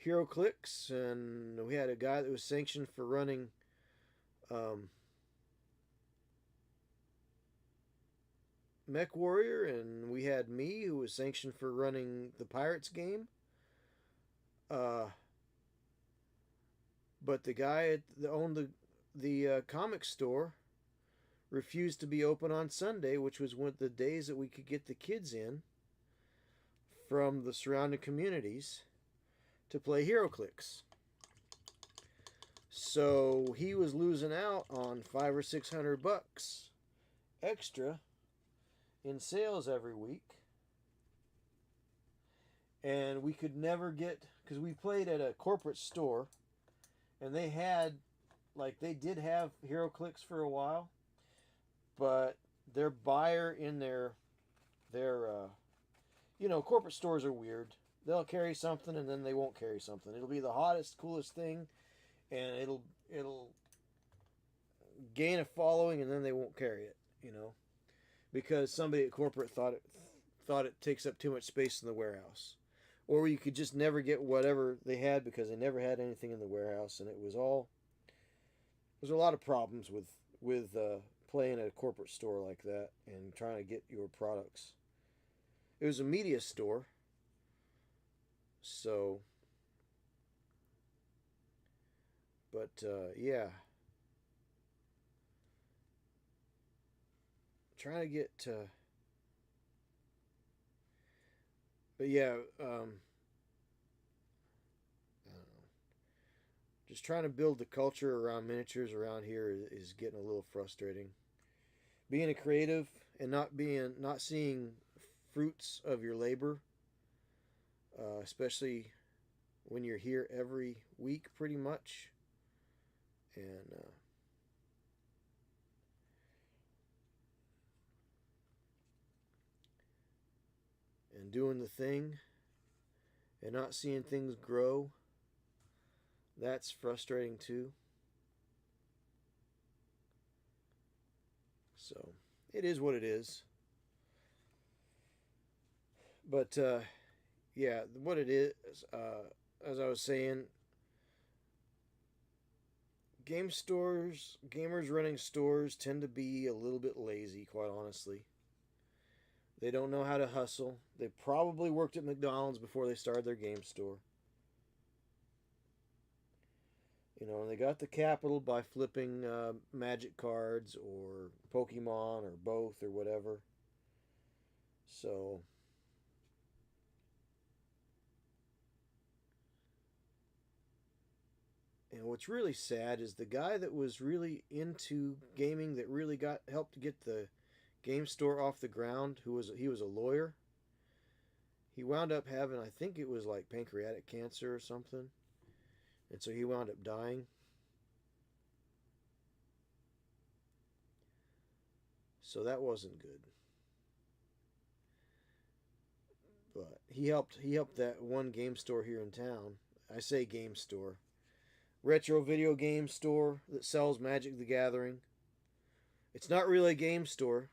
S1: HeroClix, and we had a guy that was sanctioned for running Mech Warrior, and we had me who was sanctioned for running the Pirates game. But the guy that owned the comic store refused to be open on Sunday, which was one of the days that we could get the kids in from the surrounding communities to play HeroClix. So he was losing out on $500 or $600 extra in sales every week, and we could never get, because we played at a corporate store, and they did have HeroClix for a while, but their buyer in their corporate stores are weird. They'll carry something and then they won't carry something. It'll be the hottest, coolest thing, and it'll gain a following, and then they won't carry it, because somebody at corporate thought it takes up too much space in the warehouse. Or you could just never get whatever they had because they never had anything in the warehouse, and there's a lot of problems with playing at a corporate store like that and trying to get your products. It was a media store, so, but yeah. trying to get to. But yeah, I don't know. Just trying to build the culture around miniatures around here is getting a little frustrating. Being a creative and not seeing fruits of your labor, especially when you're here every week, pretty much, and and doing the thing and not seeing things grow. That's frustrating too. So it is what it is. But yeah, what it is, as I was saying, gamers running stores tend to be a little bit lazy, quite honestly. They don't know how to hustle. They probably worked at McDonald's before they started their game store. You know, and they got the capital by flipping magic cards or Pokemon or both or whatever. So, and what's really sad is the guy that was really into gaming, that really got helped to get the game store off the ground, he was a lawyer. He wound up having, I think it was like pancreatic cancer or something, and so he wound up dying. So that wasn't good. But he helped that one game store here in town. I say game store, retro video game store that sells Magic the Gathering. It's not really a game store.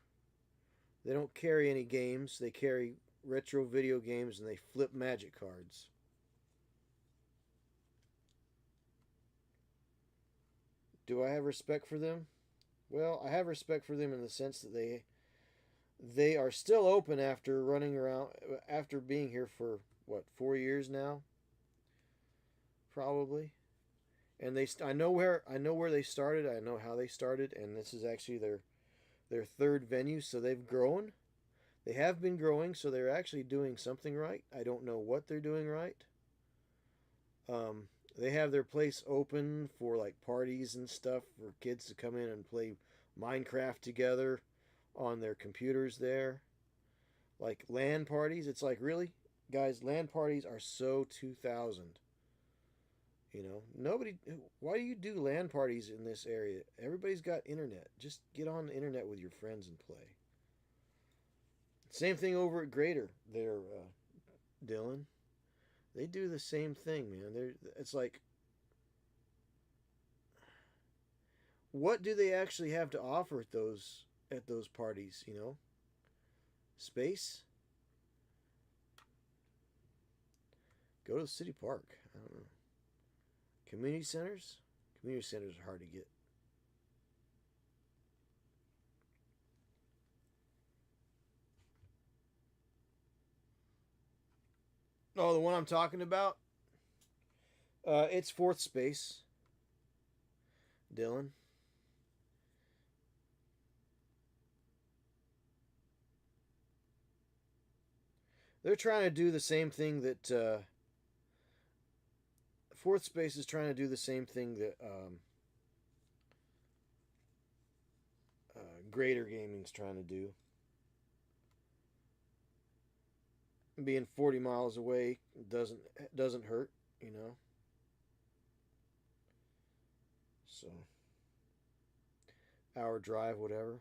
S1: They don't carry any games. They carry retro video games and they flip Magic cards. Do I have respect for them? Well, I have respect for them in the sense that they are still open after running around after being here for what, 4 years now, probably. And I know where they started. I know how they started, and this is actually their third venue, so they've grown. They have been growing, so they're actually doing something right. I don't know what they're doing right. They have their place open for like parties and stuff for kids to come in and play Minecraft together on their computers there. Like LAN parties. It's like, really? Guys, LAN parties are so 2000. You know, nobody. Why do you do LAN parties in this area? Everybody's got internet. Just get on the internet with your friends and play. Same thing over at Greater. There, Dylan. They do the same thing, man. It's like, what do they actually have to offer at those parties? You know, space. Go to the city park. I don't know. Community centers. Community centers are hard to get. Oh, the one I'm talking about. It's fourth space, Dylan. They're trying to do the same thing that fourth space is trying to do the same thing that Greater Gaming's trying to do. Being 40 miles away doesn't hurt, you know. So, hour drive, whatever.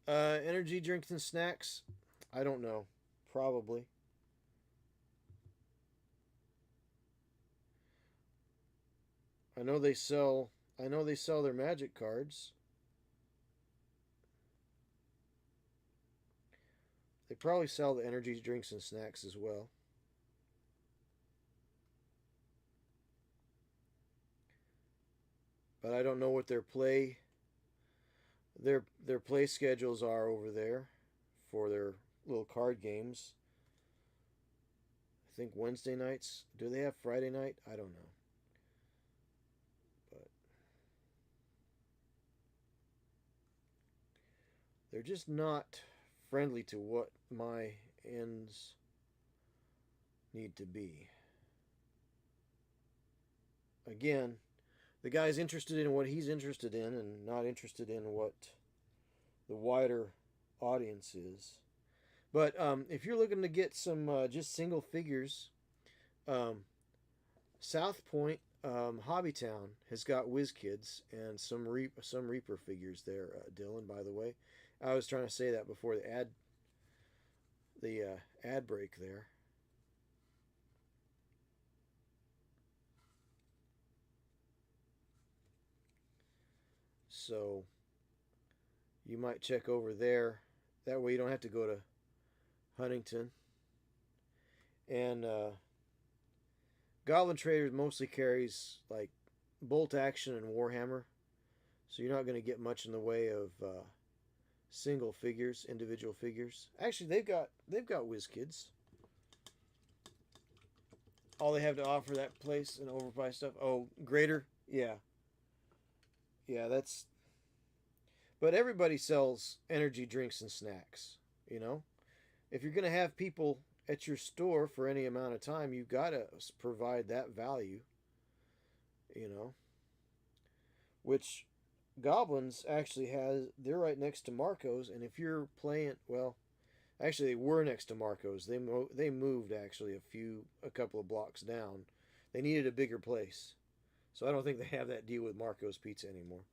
S1: Energy drinks and snacks. I don't know. Probably. I know they sell. I know they sell their magic cards. They probably sell the energy drinks and snacks as well. But I don't know what their play schedules are over there for their little card games. I think Wednesday nights. Do they have Friday night? I don't know. they're just not friendly to what my ends need to be. Again, the guy's interested in what he's interested in and not interested in what the wider audience is. But if you're looking to get some just single figures, um, South Point Hobbytown has got Whiz Kids and some Reaper figures there. Dylan, by the way, I was trying to say that before the ad break there. So you might check over there. That way you don't have to go to Huntington. And Goblin Traders mostly carries like Bolt Action and Warhammer, so you're not going to get much in the way of single figures, individual figures. Actually, they've got Whiz Kids. All they have to offer that place and overpriced stuff. Oh, Greater, yeah, that's. But everybody sells energy drinks and snacks. You know, if you're going to have people at your store for any amount of time, you've got to provide that value, you know, which Goblins actually has. They're right next to Marco's, and if you're playing, well, actually they were next to Marco's. They moved actually a couple of blocks down. They needed a bigger place, so I don't think they have that deal with Marco's Pizza anymore.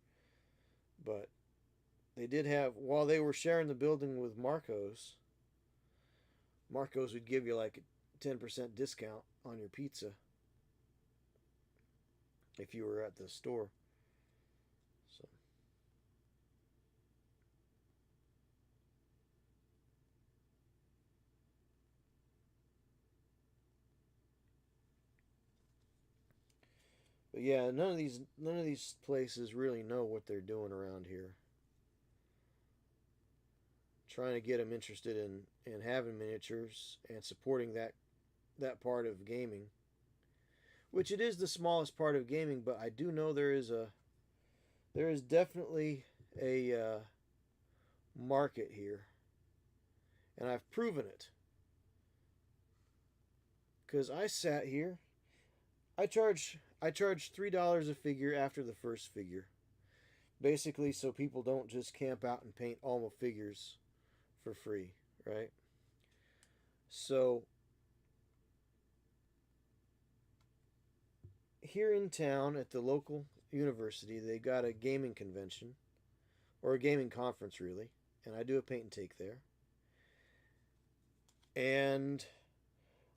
S1: But they did have, while they were sharing the building with Marco's would give you like a 10% discount on your pizza if you were at the store. So, but yeah, none of these places really know what they're doing around here. Trying to get them interested in having miniatures and supporting that part of gaming, which it is the smallest part of gaming, but I do know there is definitely a market here, and I've proven it because I sat here. I charge $3 a figure after the first figure, basically so people don't just camp out and paint all the figures for free, right? So here in town at the local university, they got a gaming convention, or a gaming conference really, and I do a paint and take there. And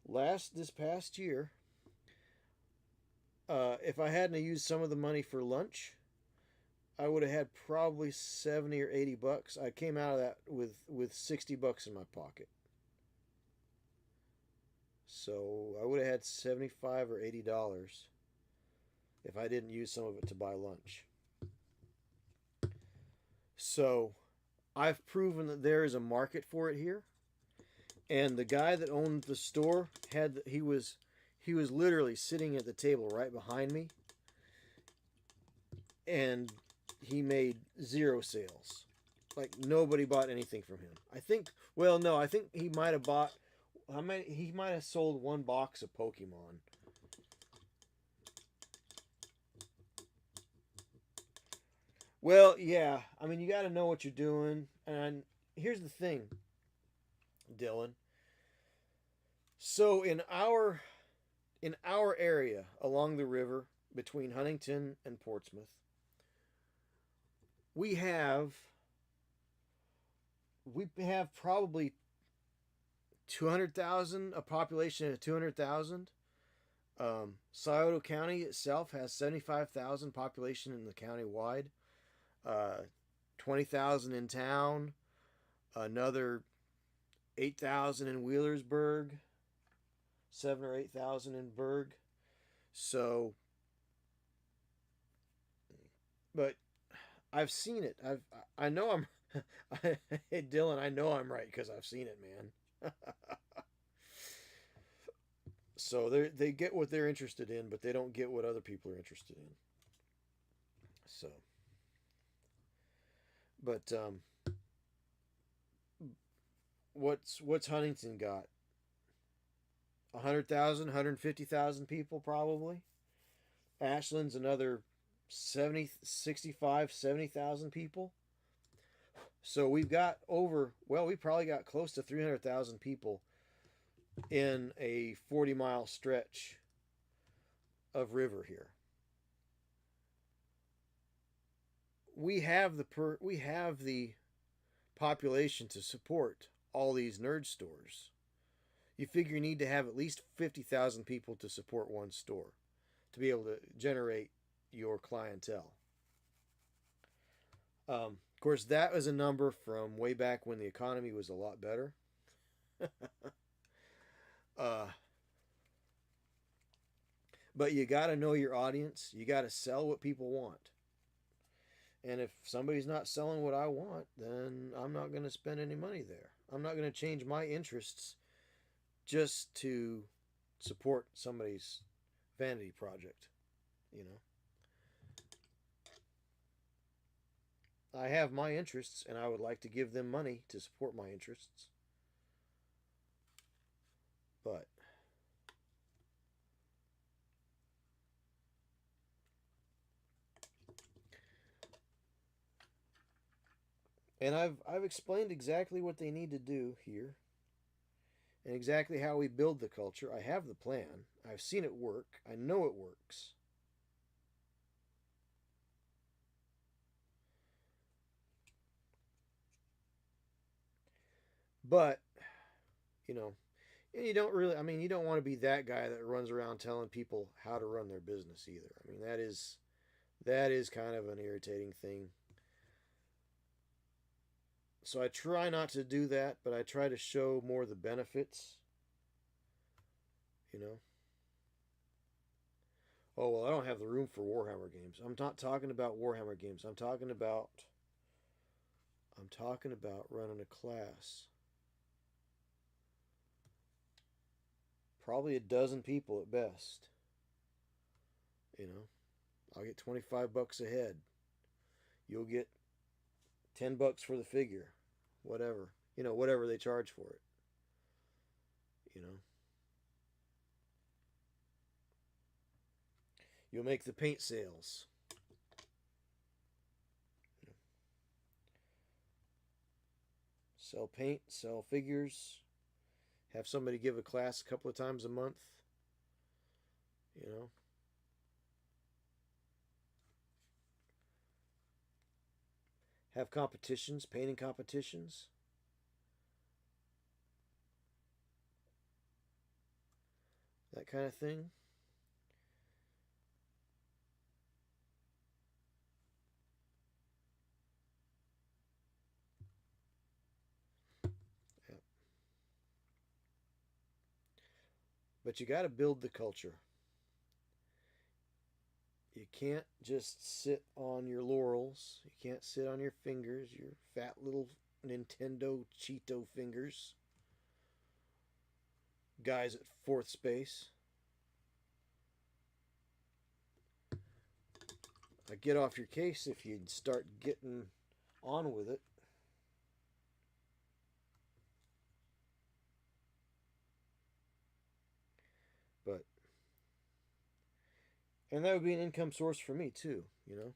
S1: this past year, if I hadn't used some of the money for lunch, I would have had probably 70 or 80 bucks. I came out of that with 60 bucks in my pocket. So I would have had 75 or 80 dollars if I didn't use some of it to buy lunch. So I've proven that there is a market for it here. And the guy that owned the store he was literally sitting at the table right behind me, and he made 0 sales. Like nobody bought anything from him. I think he might have sold 1 box of Pokemon. Well, yeah. I mean, you got to know what you're doing. And here's the thing, Dylan. So in our area along the river between Huntington and Portsmouth, we have probably 200,000, a population of 200,000. Scioto County itself has 75,000 population in the county wide. 20,000 in town. Another 8,000 in Wheelersburg. 7 or 8,000 in Berg. So, but I've seen it. I know I'm. Hey Dylan, I know I'm right because I've seen it, man. So they get what they're interested in, but they don't get what other people are interested in. So, but what's Huntington got? 100,000, 150,000 people probably. Ashland's another 70, 65, 70,000 people. So we've got we probably got close to 300,000 people in a 40-mile stretch of river here. We have the population to support all these nerd stores. You figure you need to have at least 50,000 people to support one store to be able to generate your clientele. Of course, that was a number from way back when the economy was a lot better. But you got to know your audience. You got to sell what people want. And if somebody's not selling what I want, then I'm not going to spend any money there. I'm not going to change my interests just to support somebody's vanity project, you know. I have my interests, and I would like to give them money to support my interests. But and I've explained exactly what they need to do here and exactly how we build the culture. I have the plan. I've seen it work. I know it works. But, you know, you don't really, I mean, you don't want to be that guy that runs around telling people how to run their business either. I mean, that is kind of an irritating thing. So I try not to do that, but I try to show more the benefits, you know. Oh, well, I don't have the room for Warhammer games. I'm not talking about Warhammer games. I'm talking about running a class. Probably a dozen people at best. You know, I'll get $25 a head. You'll get $10 for the figure. Whatever. You know, whatever they charge for it. You know. You'll make the paint sales. Sell paint, sell figures. Have somebody give a class a couple of times a month. You know. Have competitions, painting competitions. That kind of thing. Yeah. But you got to build the culture. You can't just sit on your laurels. You can't sit on your fingers, your fat little Nintendo Cheeto fingers. Guys at fourth space. I get off your case if you start getting on with it. But and that would be an income source for me too, you know.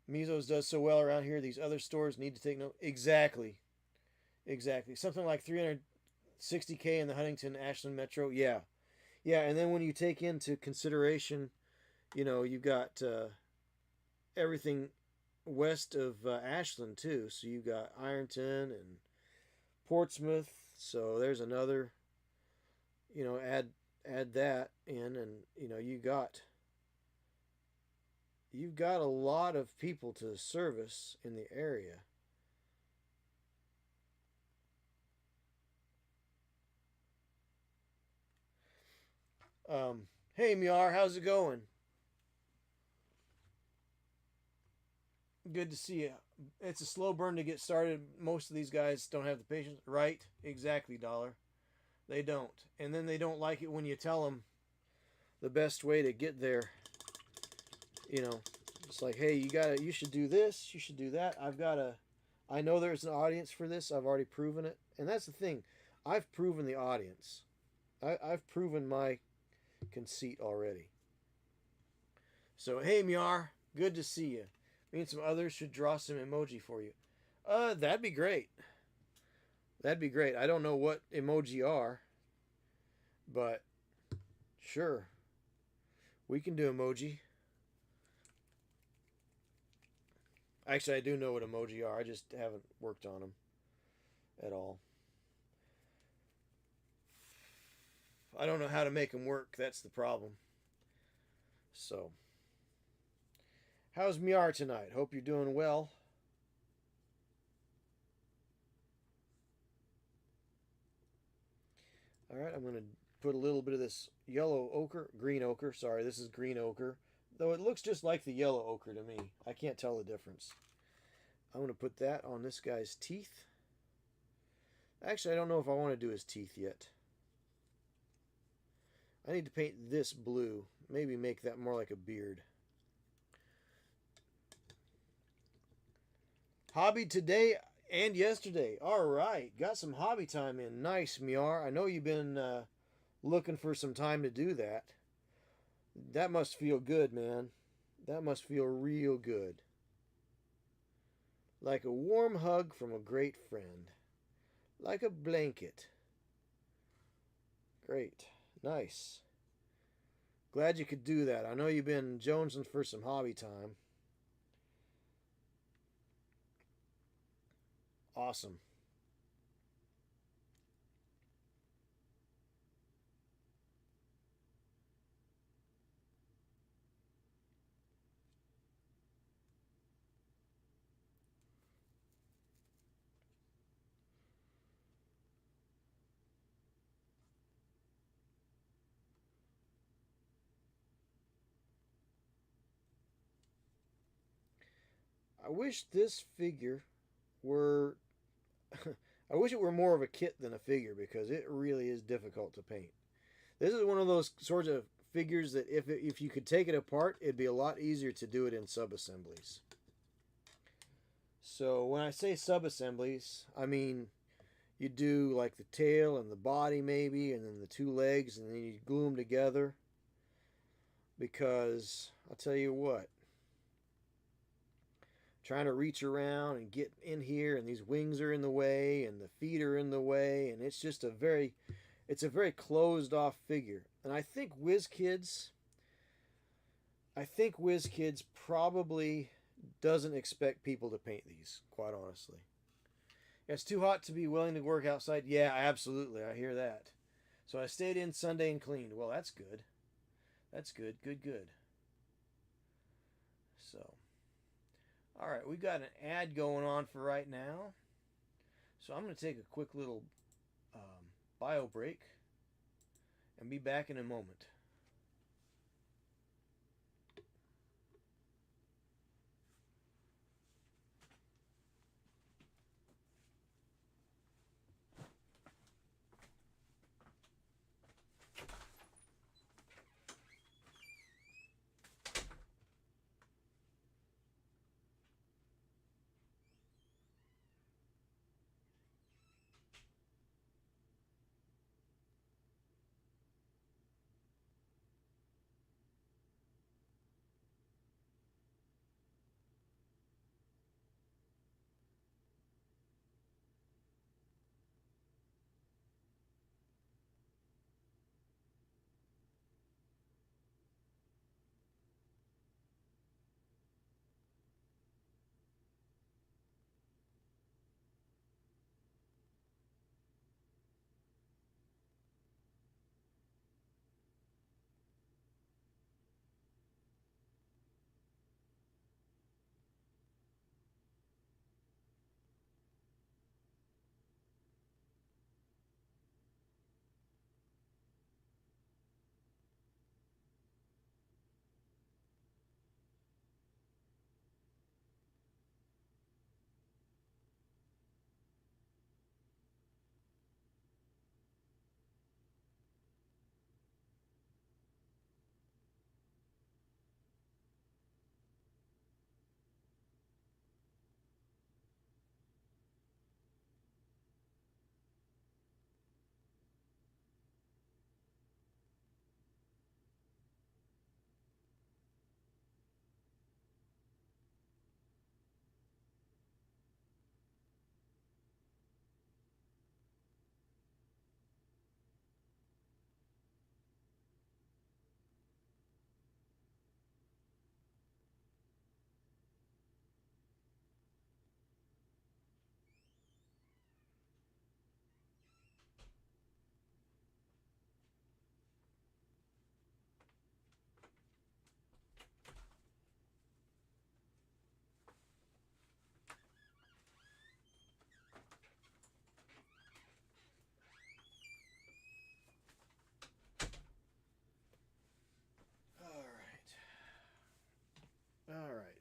S1: Mesos does so well around here. These other stores need to take note. Exactly. Something like 360K in the Huntington Ashland Metro. Yeah. And then when you take into consideration, you know, you've got everything west of Ashland too. So you've got Ironton and Portsmouth. So there's another, you know, add that in, and you know, you've got a lot of people to service in the area. Hey Miar, how's it going? Good to see you. It's a slow burn to get started. Most of these guys don't have the patience. Right? Exactly, Dollar. They don't. And then they don't like it when you tell them the best way to get there. You know, it's like, hey, you should do this, you should do that. I've got I know there's an audience for this. I've already proven it. And that's the thing. I've proven the audience. I've proven my conceit already. So, hey, Myar. Good to see you. Me and some others should draw some emoji for you. That'd be great. That'd be great. I don't know what emoji are, but sure. We can do emoji. Actually, I do know what emoji are. I just haven't worked on them at all. I don't know how to make them work. That's the problem. So, how's Myar tonight? Hope you're doing well. All right, I'm going to put a little bit of this yellow ochre, green ochre. Sorry, this is green ochre. Though it looks just like the yellow ochre to me. I can't tell the difference. I'm going to put that on this guy's teeth. Actually, I don't know if I want to do his teeth yet. I need to paint this blue. Maybe make that more like a beard. Hobby today and yesterday. All right. Got some hobby time in. Nice, Myar. I know you've been looking for some time to do that. That must feel good, man. That must feel real good. Like a warm hug from a great friend. Like a blanket. Great. Nice. Glad you could do that. I know you've been jonesing for some hobby time. Awesome. I wish this figure were I wish it were more of a kit than a figure because it really is difficult to paint. This is one of those sorts of figures that if you could take it apart, it'd be a lot easier to do it in sub-assemblies. So when I say sub-assemblies, I mean you do like the tail and the body maybe, and then the two legs, and then you glue them together. Because I'll tell you what, trying to reach around and get in here, and these wings are in the way and the feet are in the way, and it's just a very closed off figure. And I think WizKids probably doesn't expect people to paint these, quite honestly. It's too hot to be willing to work outside. Yeah, absolutely. I hear that. So I stayed in Sunday and cleaned. Well, that's good. That's good. Good. So, all right, we've got an ad going on for right now. So I'm going to take a quick little bio break and be back in a moment.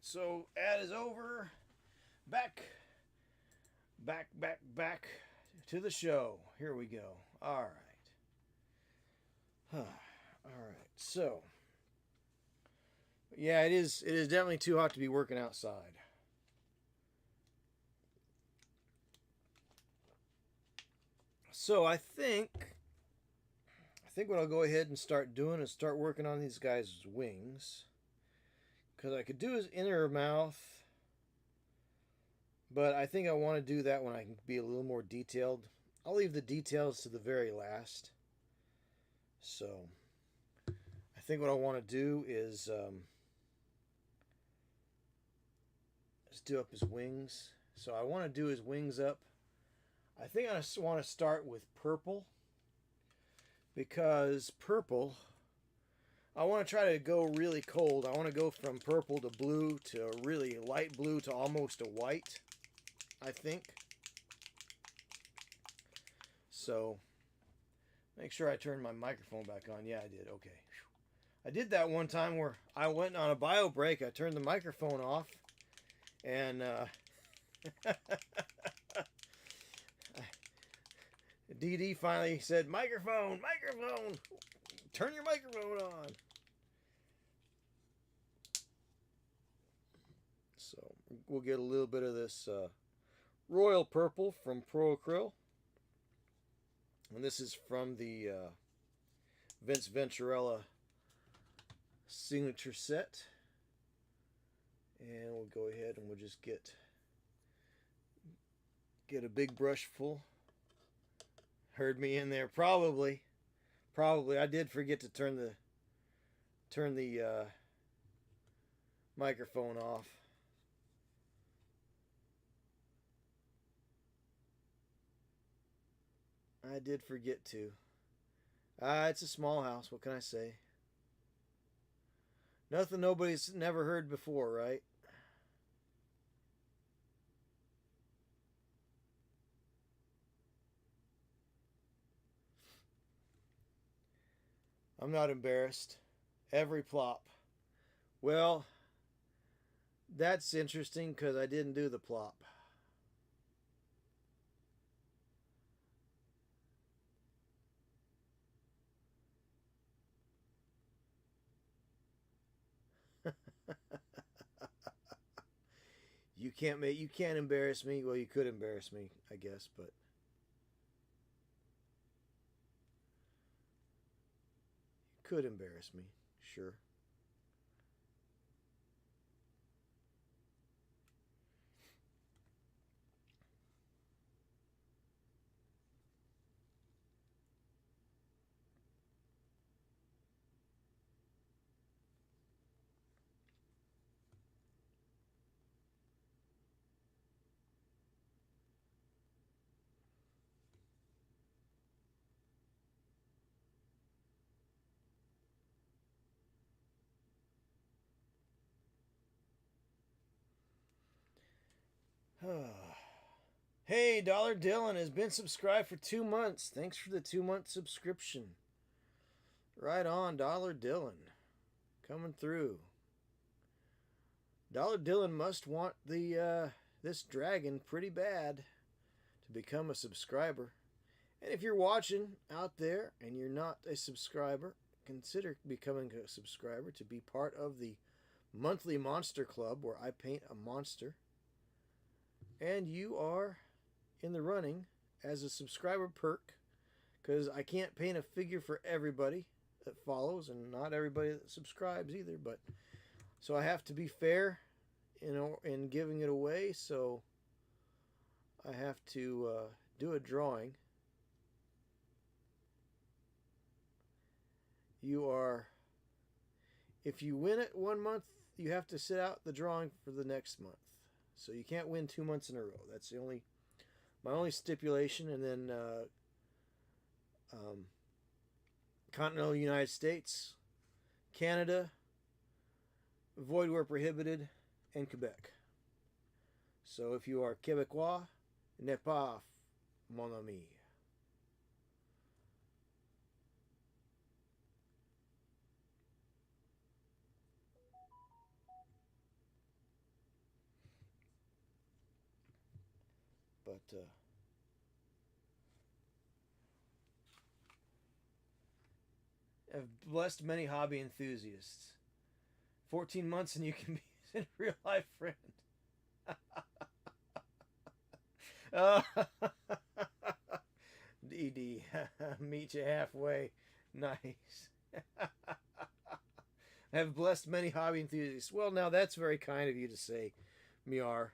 S1: So ad is over. Back to the show. Here we go. All right. All right. So, yeah, it is definitely too hot to be working outside. So I think what I'll go ahead and start doing is start working on these guys' wings. Because I could do his inner mouth, but I think I want to do that when I can be a little more detailed. I'll leave the details to the very last. So I think what I want to do is just do up his wings. So I want to do his wings up. I think I just want to start with purple, because purple, I want to try to go really cold. I want to go from purple to blue to really light blue to almost a white, I think. So, make sure I turn my microphone back on. Yeah, I did. Okay. I did that one time where I went on a bio break. I turned the microphone off, and DD finally said, microphone, turn your microphone on. So we'll get a little bit of this royal purple from Pro Acryl. And this is from the Vince Venturella signature set. And we'll go ahead and we'll just get a big brush full. Heard me in there, probably. I did forget to turn the microphone off. I did forget to. It's a small house. What can I say? Nothing nobody's never heard before, right? I'm not embarrassed. Every plop. Well, that's interesting because I didn't do the plop. You can't embarrass me. Well, you could embarrass me, I guess, but you could embarrass me, sure. Hey, Dollar Dylan has been subscribed for 2 months. Thanks for the 2-month subscription. Right on, Dollar Dylan. Coming through. Dollar Dylan must want this dragon pretty bad to become a subscriber. And if you're watching out there and you're not a subscriber, consider becoming a subscriber to be part of the monthly Monster Club, where I paint a monster. And you are in the running as a subscriber perk, because I can't paint a figure for everybody that follows, and not everybody that subscribes either. But so I have to be fair, in giving it away. So I have to do a drawing. If you win it 1 month, you have to sit out the drawing for the next month. So you can't win 2 months in a row. That's my only stipulation. And then continental United States, Canada, void where prohibited, and Quebec. So if you are Québécois, n'est pas mon ami. but have blessed many hobby enthusiasts. 14 months and you can be a real life friend. DD, meet you halfway. Nice. Have blessed many hobby enthusiasts. Well, now that's very kind of you to say, Miar.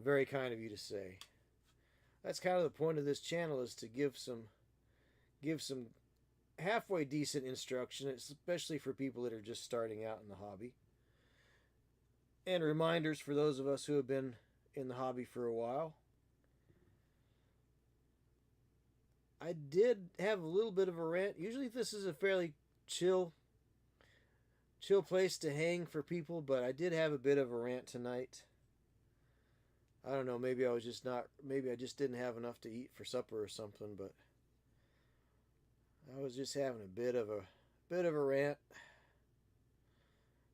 S1: Very kind of you to say. That's kind of the point of this channel, is to give some halfway decent instruction, especially for people that are just starting out in the hobby. And reminders for those of us who have been in the hobby for a while. I did have a little bit of a rant. Usually this is a fairly chill place to hang for people, but I did have a bit of a rant tonight. I don't know, maybe I just didn't have enough to eat for supper or something, but I was just having a bit of a rant.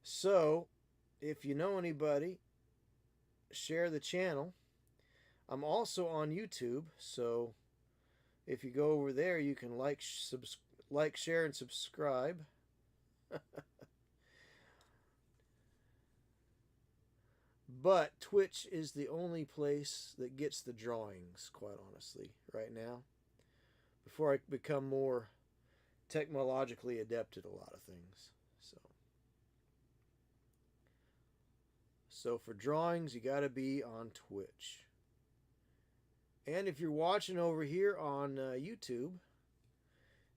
S1: So, if you know anybody, share the channel. I'm also on YouTube, so if you go over there, you can like, share, and subscribe. But Twitch is the only place that gets the drawings, quite honestly, right now. Before I become more technologically adept at a lot of things. So for drawings, you got to be on Twitch. And if you're watching over here on YouTube,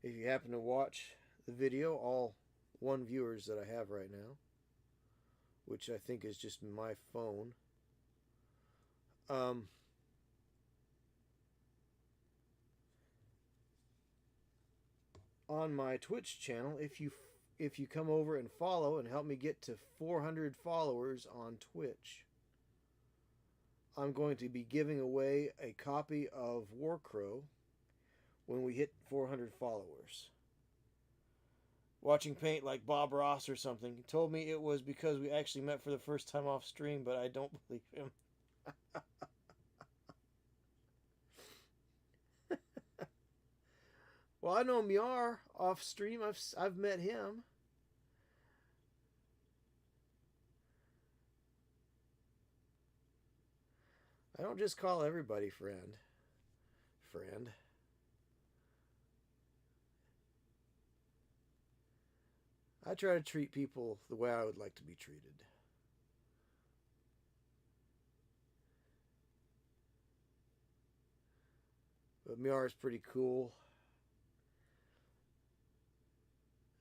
S1: if you happen to watch the video, all one viewers that I have right now, which I think is just my phone, on my Twitch channel, if you come over and follow and help me get to 400 followers on Twitch, I'm going to be giving away a copy of Warcrow when we hit 400 followers. Watching paint like Bob Ross or something. He told me it was because we actually met for the first time off stream, but I don't believe him. Well, I know Miar off stream. I've met him. I don't just call everybody friend. I try to treat people the way I would like to be treated. But Miar is pretty cool.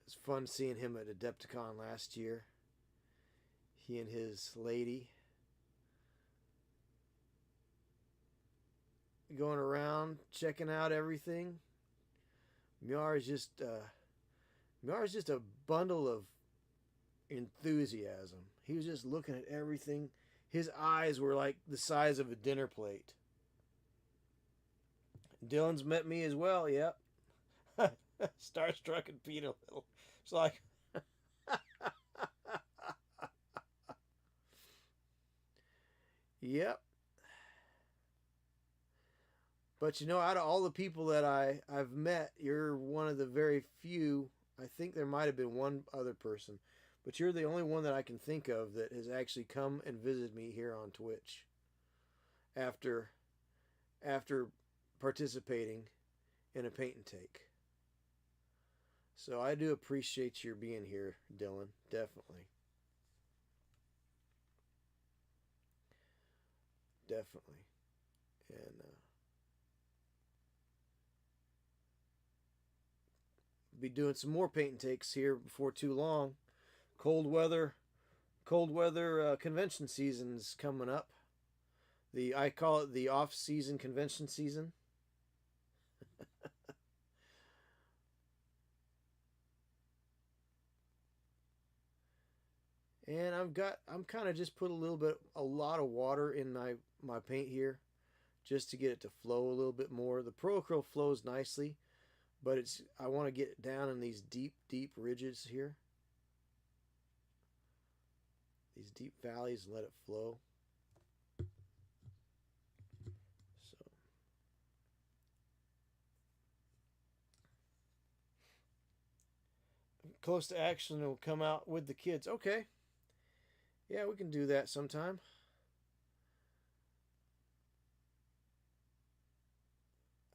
S1: It was fun seeing him at Adepticon last year. He and his lady going around checking out everything. Miar is just a bundle of enthusiasm. He was just looking at everything. His eyes were like the size of a dinner plate. Dylan's met me as well, yep. Starstruck and Pete a little. It's like... Yep. But you know, out of all the people that I've met, you're one of the very few. I think there might have been one other person, but you're the only one that I can think of that has actually come and visited me here on Twitch after participating in a paint and take. So I do appreciate your being here, Dylan. Definitely. Definitely. And be doing some more paint and takes here before too long. Cold weather convention season's coming up. I call it the off-season convention season. And I'm kind of just put a lot of water in my paint here, just to get it to flow a little bit more. The Pro Acrylic flows nicely, but I want to get it down in these deep ridges here, these deep valleys, and let it flow. close to action will come out with the kids. Okay. Yeah, we can do that sometime.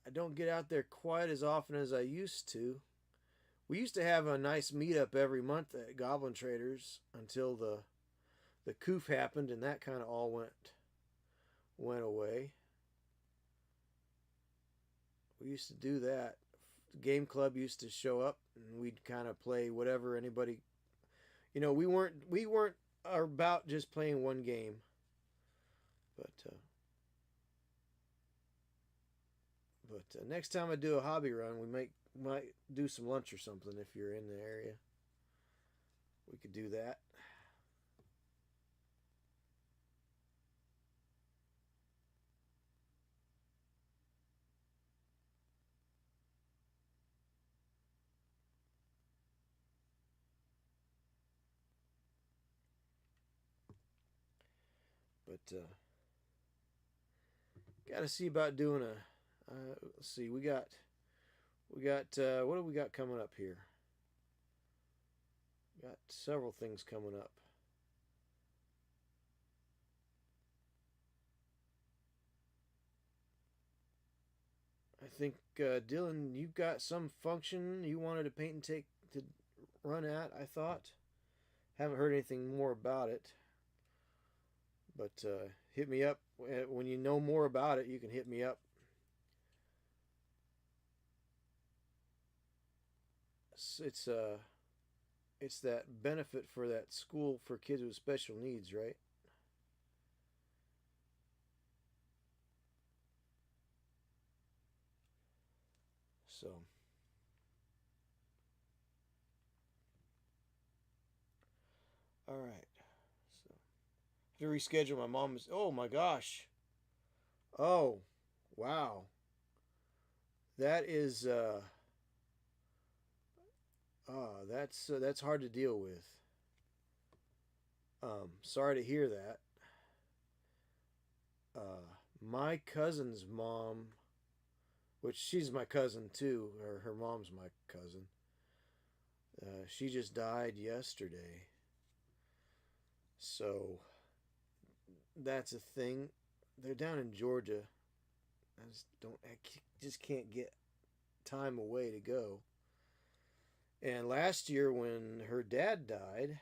S1: I don't get out there quite as often as I used to. We used to have a nice meetup every month at Goblin Traders until the coof happened, and that kind of all went away. We used to do that. The game club used to show up, and we'd kind of play whatever anybody. We weren't about just playing one game, but next time I do a hobby run, we might do some lunch or something if you're in the area. We could do that. But got to see about doing a. Let's see. We got what do we got coming up here? Got several things coming up. I think Dylan, you've got some function you wanted to paint and take to run at. I thought. Haven't heard anything more about it. But hit me up when you know more about it. You can hit me up. It's that benefit for that school for kids with special needs, right? So, all right. So, to reschedule my mom's. Oh my gosh. Oh, wow. That is that's hard to deal with. Sorry to hear that. My cousin's mom, which she's my cousin too, or her mom's my cousin. She just died yesterday. So that's a thing. They're down in Georgia. I just can't get time away to go. And last year when her dad died,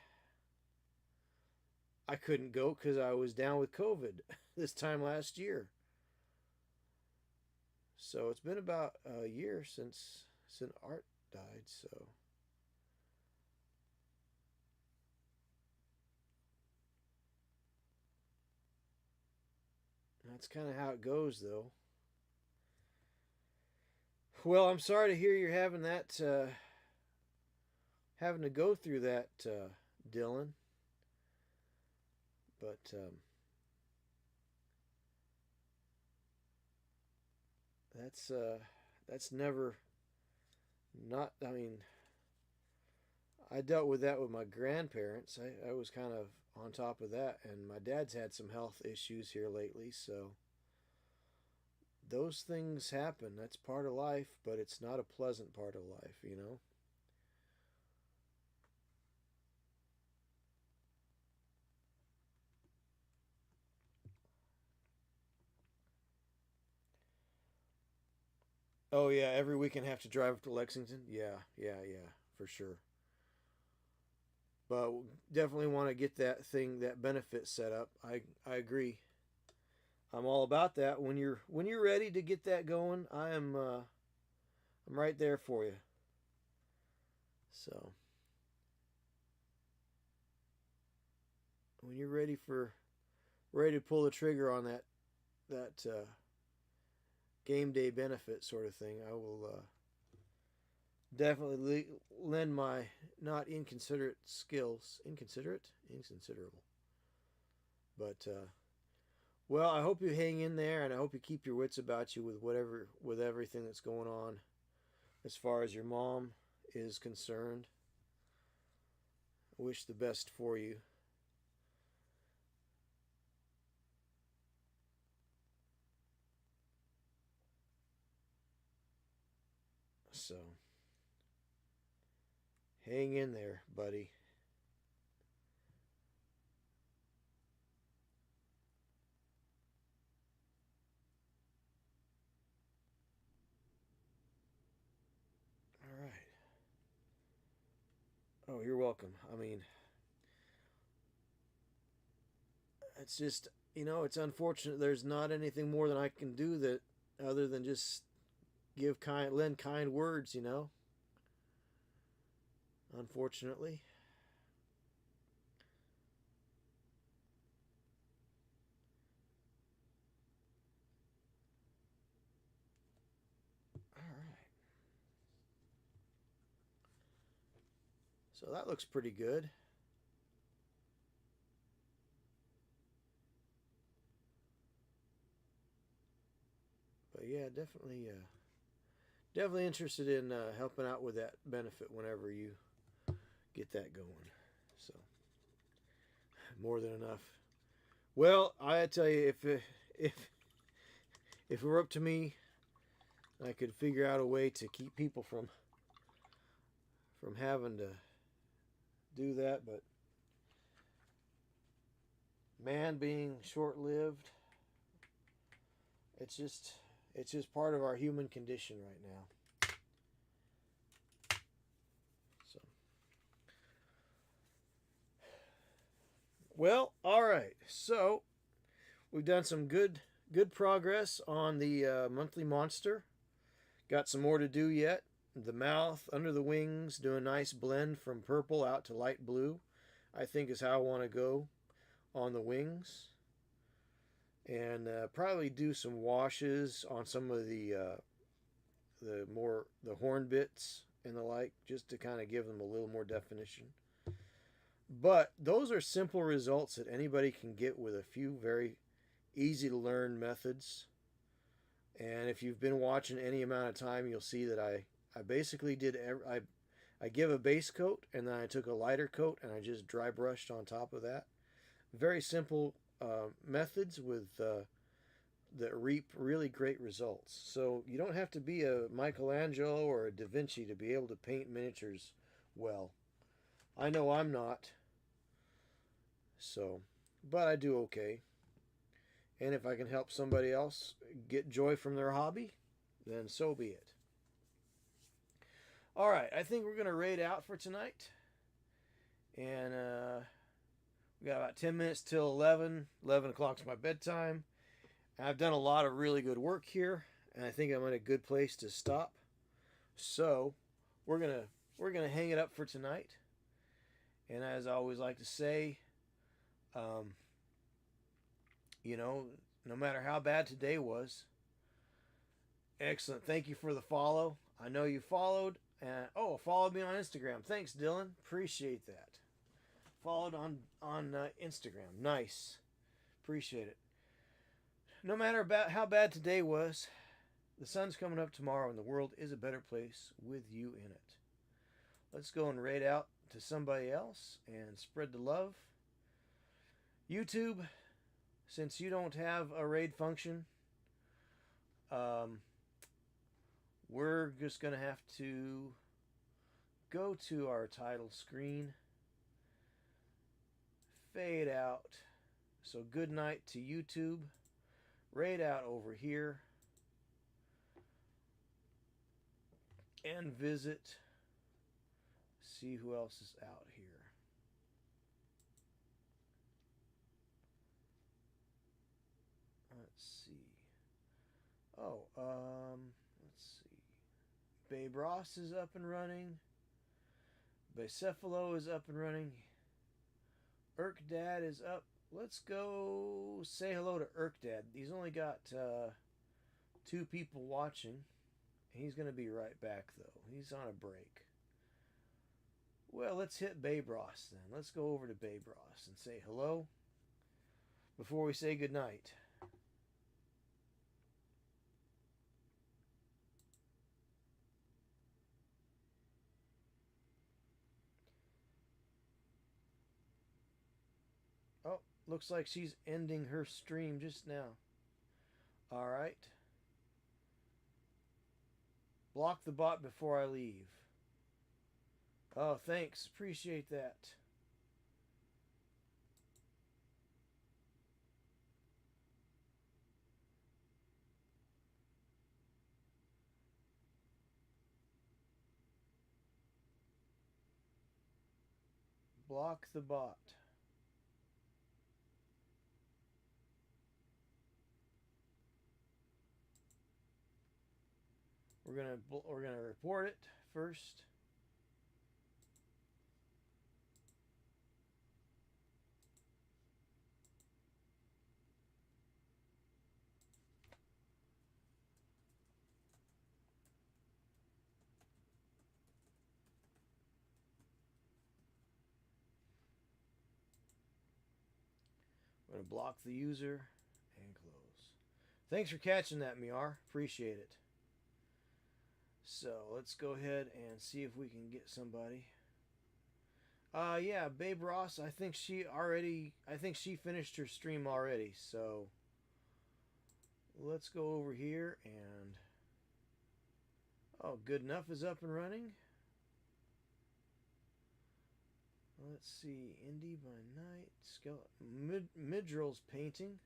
S1: I couldn't go because I was down with COVID this time last year. So it's been about a year since Art died. So that's kind of how it goes, though. Well, I'm sorry to hear you're having that, having to go through that, Dylan. But that's never not. I mean, I dealt with that with my grandparents. I was kind of on top of that, and my dad's had some health issues here lately, so those things happen. That's part of life, but it's not a pleasant part of life, you know? Oh, yeah, every weekend have to drive up to Lexington? Yeah, yeah, yeah, for sure. But definitely want to get that benefit set up. I agree. I'm all about that. When you're ready to get that going, I'm right there for you. So when you're ready to pull the trigger on that game day benefit sort of thing, I will definitely lend my not inconsiderate skills. Inconsiderable. But well, I hope you hang in there, and I hope you keep your wits about you with everything that's going on as far as your mom is concerned. I wish the best for you. So Hang in there, buddy. All right. Oh, you're welcome. I mean, it's just, it's unfortunate there's not anything more than I can do that other than just lend kind words. Unfortunately. All right. So that looks pretty good. But yeah, definitely interested in helping out with that benefit whenever you get that going. So more than enough. Well, I tell you, if it were up to me, I could figure out a way to keep people from having to do that. But man, being short-lived, it's just part of our human condition right now. So, well, all right. So we've done some good progress on the monthly monster. Got some more to do yet. The mouth, under the wings, do a nice blend from purple out to light blue. I think is how I want to go on the wings. And probably do some washes on some of the horn bits and the like, just to kind of give them a little more definition. But those are simple results that anybody can get with a few very easy to learn methods. And if you've been watching any amount of time, you'll see that I basically I give a base coat, and then I took a lighter coat and I just dry brushed on top of that. Very simple methods with that reap really great results. So you don't have to be a Michelangelo or a Da Vinci to be able to paint miniatures well. I know I'm not. So, but I do okay. And if I can help somebody else get joy from their hobby, then so be it. All right, I think we're going to raid out for tonight. And we got about 10 minutes till 11. 11 o'clock's my bedtime. I've done a lot of really good work here, and I think I'm in a good place to stop. So we're gonna hang it up for tonight. And as I always like to say, no matter how bad today was, excellent. Thank you for the follow. I know you followed. Followed me on Instagram. Thanks, Dylan. Appreciate that. Followed on Instagram. Nice. Appreciate it. No matter about how bad today was, the sun's coming up tomorrow and the world is a better place with you in it. Let's go and raid out to somebody else and spread the love. YouTube, since you don't have a raid function, we're just going to have to go to our title screen, fade out. So good night to YouTube. Raid out over here and visit. See who else is out here. Let's see. Let's see. Babe Ross is up and running. Bicephalo is up and running. Irk Dad is up. Let's go say hello to Irk Dad. He's only got 2 people watching. He's going to be right back, though. He's on a break. Well, let's hit Babe Ross then. Let's go over to Babe Ross and say hello before we say goodnight. Oh, looks like she's ending her stream just now. All right. Block the bot before I leave. Oh, thanks. Appreciate that. Block the bot. We're gonna report it first. I'm gonna block the user and close. Thanks for catching that, Miar. Appreciate it. So let's go ahead and see if we can get somebody. Yeah, Babe Ross. I think she finished her stream already. So let's go over here and. Oh, Good Enough is up and running. Let's see, Indie by Night, Midrill's painting.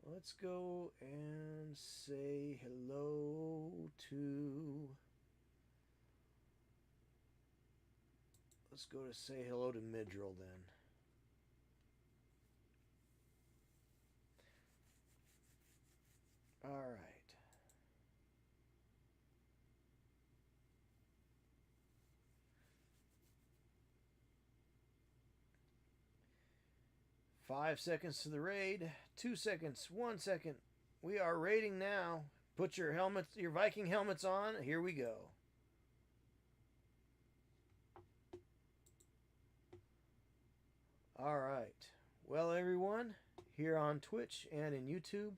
S1: Let's go and say hello to. Let's go to say hello to Midrill then. All right. Five seconds to the raid. 2 seconds. 1 second. We are raiding now. Put your helmets, your Viking helmets on. Here we go. All right. Well, everyone, here on Twitch and in YouTube,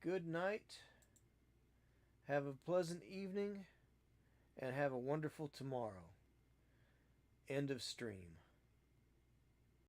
S1: good night. Have a pleasant evening and have a wonderful tomorrow. End of stream.